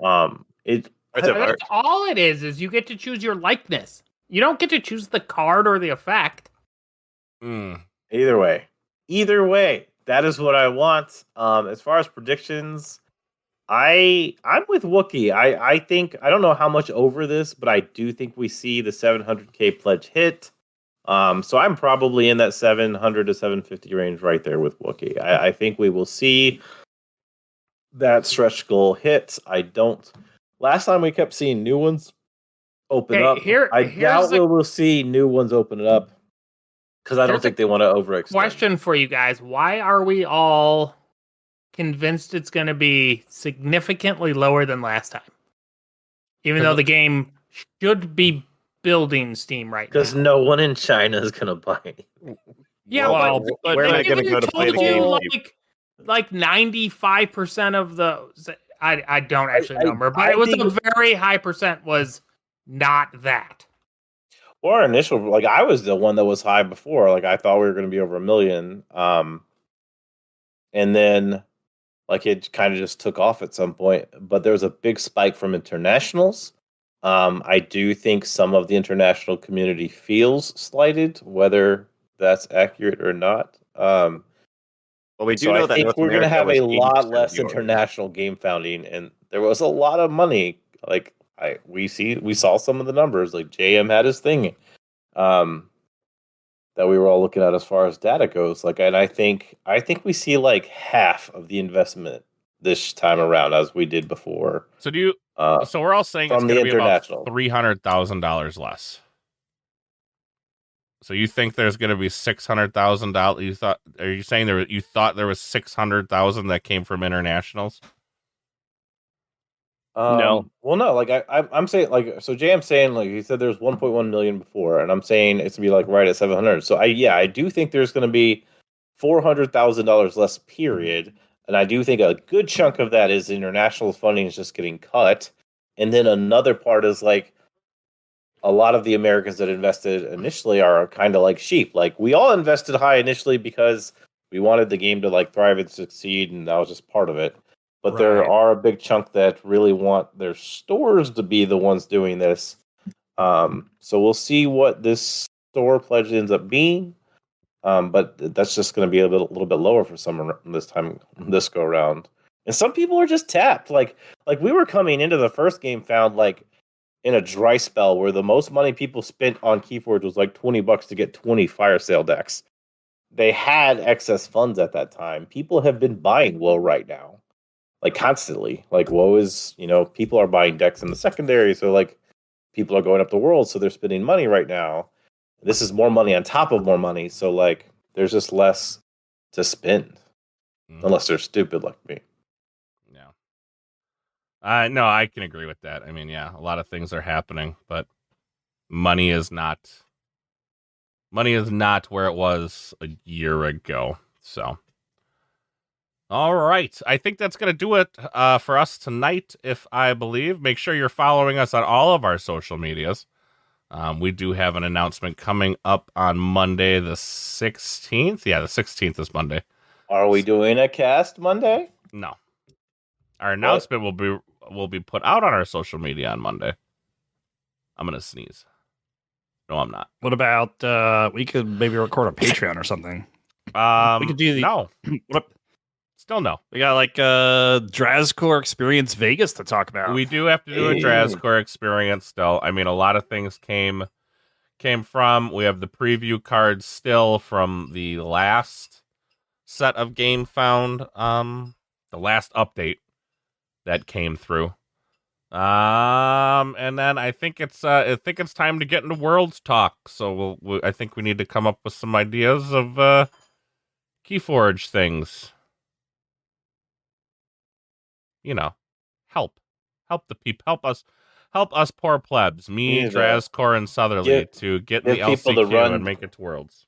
That's all it is you get to choose your likeness. You don't get to choose the card or the effect. Either way, that is what I want. As far as predictions, I'm with Wookie. I think I don't know how much over this, but I do think we see the 700K pledge hit. So I'm probably in that 700 to 750 range right there with Wookie. I think we will see that stretch goal hit. Last time we kept seeing new ones open up. I doubt we'll see new ones open it up because I don't think they want to overextend. Question for you guys: why are we all convinced it's going to be significantly lower than last time, even though the game should be building steam right now? Because no one in China is going to buy it. Yeah, but where am I going to go to play the game? Like 95% of the, I don't actually remember, but it was a very high percent was not that. Or our initial, like I was the one that was high before. Like I thought we were going to be over 1 million. And then Like it kind of just took off at some point, but there was a big spike from internationals. I do think some of the international community feels slighted, whether that's accurate or not. Well, we do So I know that think North we're going to America have was a 80% lot of less the orders. international game founding, and there was a lot of money. Like we saw some of the numbers. Like JM had his thing, that we were all looking at as far as data goes. Like, and I think we see like half of the investment this time around as we did before. So do you? So we're all saying it's from going the to be about international. $300,000 less. So you think there's going to be $600,000? You thought? Are you saying you thought there was 600,000 that came from internationals? No. Well, no. Like I'm saying, like, so JM's saying, like, he said there's 1.1 million before, and I'm saying it's gonna be like right at 700. So I do think there's gonna be $400,000 less. Period. And I do think a good chunk of that is international funding is just getting cut, and then another part is like a lot of the Americans that invested initially are kind of like sheep. Like we all invested high initially because we wanted the game to like thrive and succeed, and that was just part of it. But there Right. are a big chunk that really want their stores to be the ones doing this. So we'll see what this store pledge ends up being. But that's just going to be a little bit lower for some this go around. And some people are just tapped. Like we were coming into the first game found like in a dry spell where the most money people spent on Keyforge was like $20 to get 20 fire sale decks. They had excess funds at that time. People have been buying WoW right now, like constantly. Like WoW is, people are buying decks in the secondary, so like people are going up the world, so they're spending money right now. This is more money on top of more money, so like there's just less to spend, unless they're stupid like me. No, I can agree with that. I mean, yeah, a lot of things are happening, but money is not where it was a year ago. So, all right. I think that's going to do it for us tonight, if I believe. Make sure you're following us on all of our social medias. We do have an announcement coming up on Monday, the 16th. Yeah, the 16th is Monday. Are we doing a cast Monday? No. Our announcement will be put out on our social media on Monday. I'm going to sneeze. No, I'm not. What about we could maybe record a Patreon or something? We could do the no. What? Still no. We got like Drazcore Experience Vegas to talk about. We do have to do a Drazcore experience still. I mean, a lot of things came from. We have the preview cards still from the last set of Game Found, the last update that came through. And then I think it's time to get into Worlds talk. So I think we need to come up with some ideas of Keyforge things. Help the people, help us poor plebs, me, Drazcore, and Southerly, to get in the LCQ and make it to Worlds.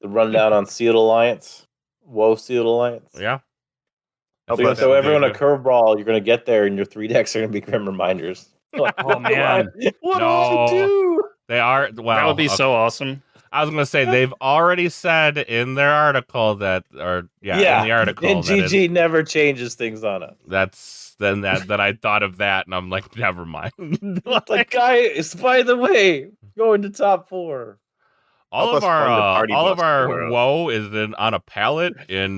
The rundown on Sealed Alliance, WoW Sealed Alliance. Yeah. So you're going to throw everyone a curveball. You're going to get there, and your 3 decks are going to be Grim Reminders. Oh man, what do I do? They are. Well, that would be so awesome. I was going to say they've already said in their article in the article, and GG never changes things on it. That I thought of that, and I'm like, never mind. Like, guy is, by the way, going to top 4. All of our WoW is on a pallet in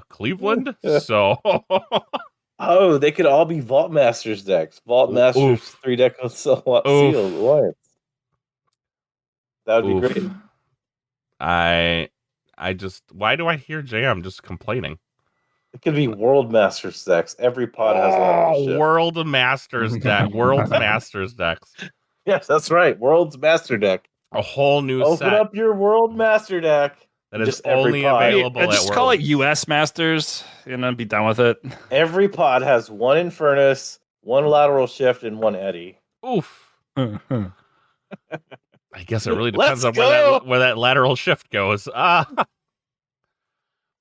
Cleveland. So oh, they could all be Vault Masters decks. Vault Masters 3 deck on Sealed Alliance. That would be great. I just, why do I hear Jam just complaining? It could be World Masters decks. Every pod has one. World Masters deck. World Masters decks. Yes, that's right. World's Master deck. A whole new set. Open up your World Master deck. That is only available at just call it US Masters and be done with it. Every pod has 1 Infernus, 1 Lateral Shift, and 1 Eddy. Oof. I guess it really depends on where that lateral shift goes.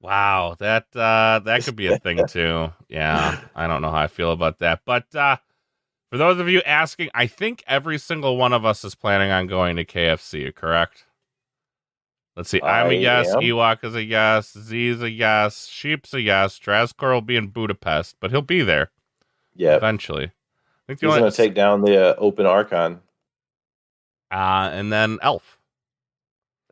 Wow, that could be a thing too. Yeah, I don't know how I feel about that. But for those of you asking, I think every single one of us is planning on going to KFC, correct? Let's see. I'm a I yes. am. Ewok is a yes. Z's a yes. Sheep's a yes. Drazcor will be in Budapest, but he'll be there Yeah. eventually. I think He's going to take down the open Archon. and then Elf.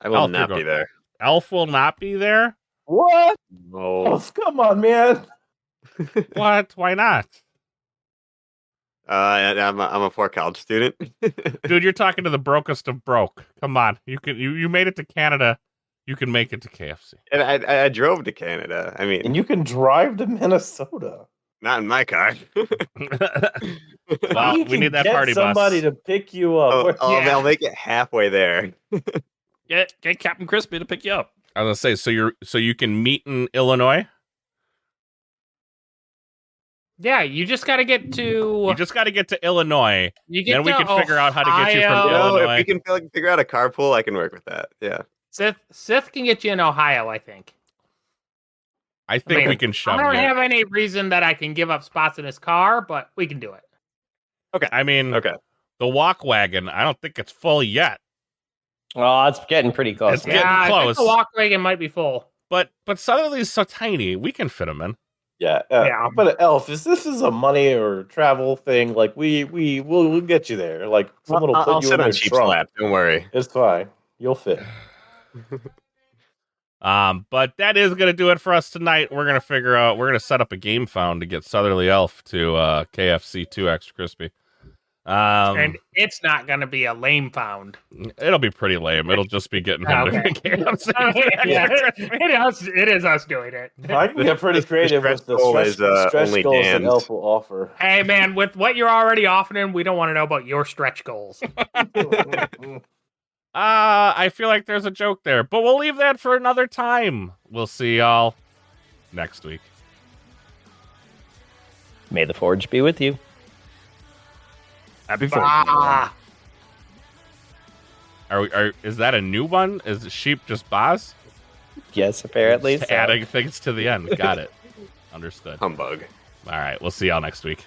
I will Elf, not you're be there. Elf will not be there. What? No. Elf, come on, man. What? Why not? I'm a 4 college student. Dude, you're talking to the brokest of broke. Come on. You made it to Canada. You can make it to KFC. And I drove to Canada. I mean, And you can drive to Minnesota. not in my car. Well, You we can need that get party somebody bus. to pick you up. I'll make it halfway there. Get Captain Crispy to pick you up. I was gonna say, so you can meet in Illinois. Yeah, you just got to get to. You just got to get to Illinois. You get Then we to can figure out how to get you from Ohio. Illinois. If we can figure out a carpool, I can work with that. Yeah. Sith can get you in Ohio, I think. I think mean, we can shove I don't you. have any reason that I can give up spots in his car, but we can do it. I mean, Okay. the walk wagon. I don't think it's full yet. Oh, it's getting pretty close. It's getting I close. think the walk wagon might be full. But Southerly's so tiny, we can fit them in. Yeah, Yeah. But Elf, this is a money or travel thing. Like we'll get you there. Like someone will put I'll you sit in on their cheap trunk. slap. Don't worry. It's fine. You'll fit. But that is going to do it for us tonight. We're going to set up a game found to get Southerly Elf to KFC 2 Extra Crispy. And it's not going to be a lame found. It'll be pretty lame. It'll just be getting him Okay. to KFC 2 Yeah, Extra Crispy. it is us doing it. I can get pretty creative with the goal is, stretch only goals that Dan's. Elf will offer. Hey, man, with what you're already offering, we don't want to know about your stretch goals. I feel like there's a joke there, but we'll leave that for another time. We'll see y'all next week. May the forge be with you. Happy Forge. Ah, Is that a new one? Is the sheep just Boz? Yes, apparently. Just So. adding things to the end. Got it. Understood. Humbug. All right. We'll see y'all next week.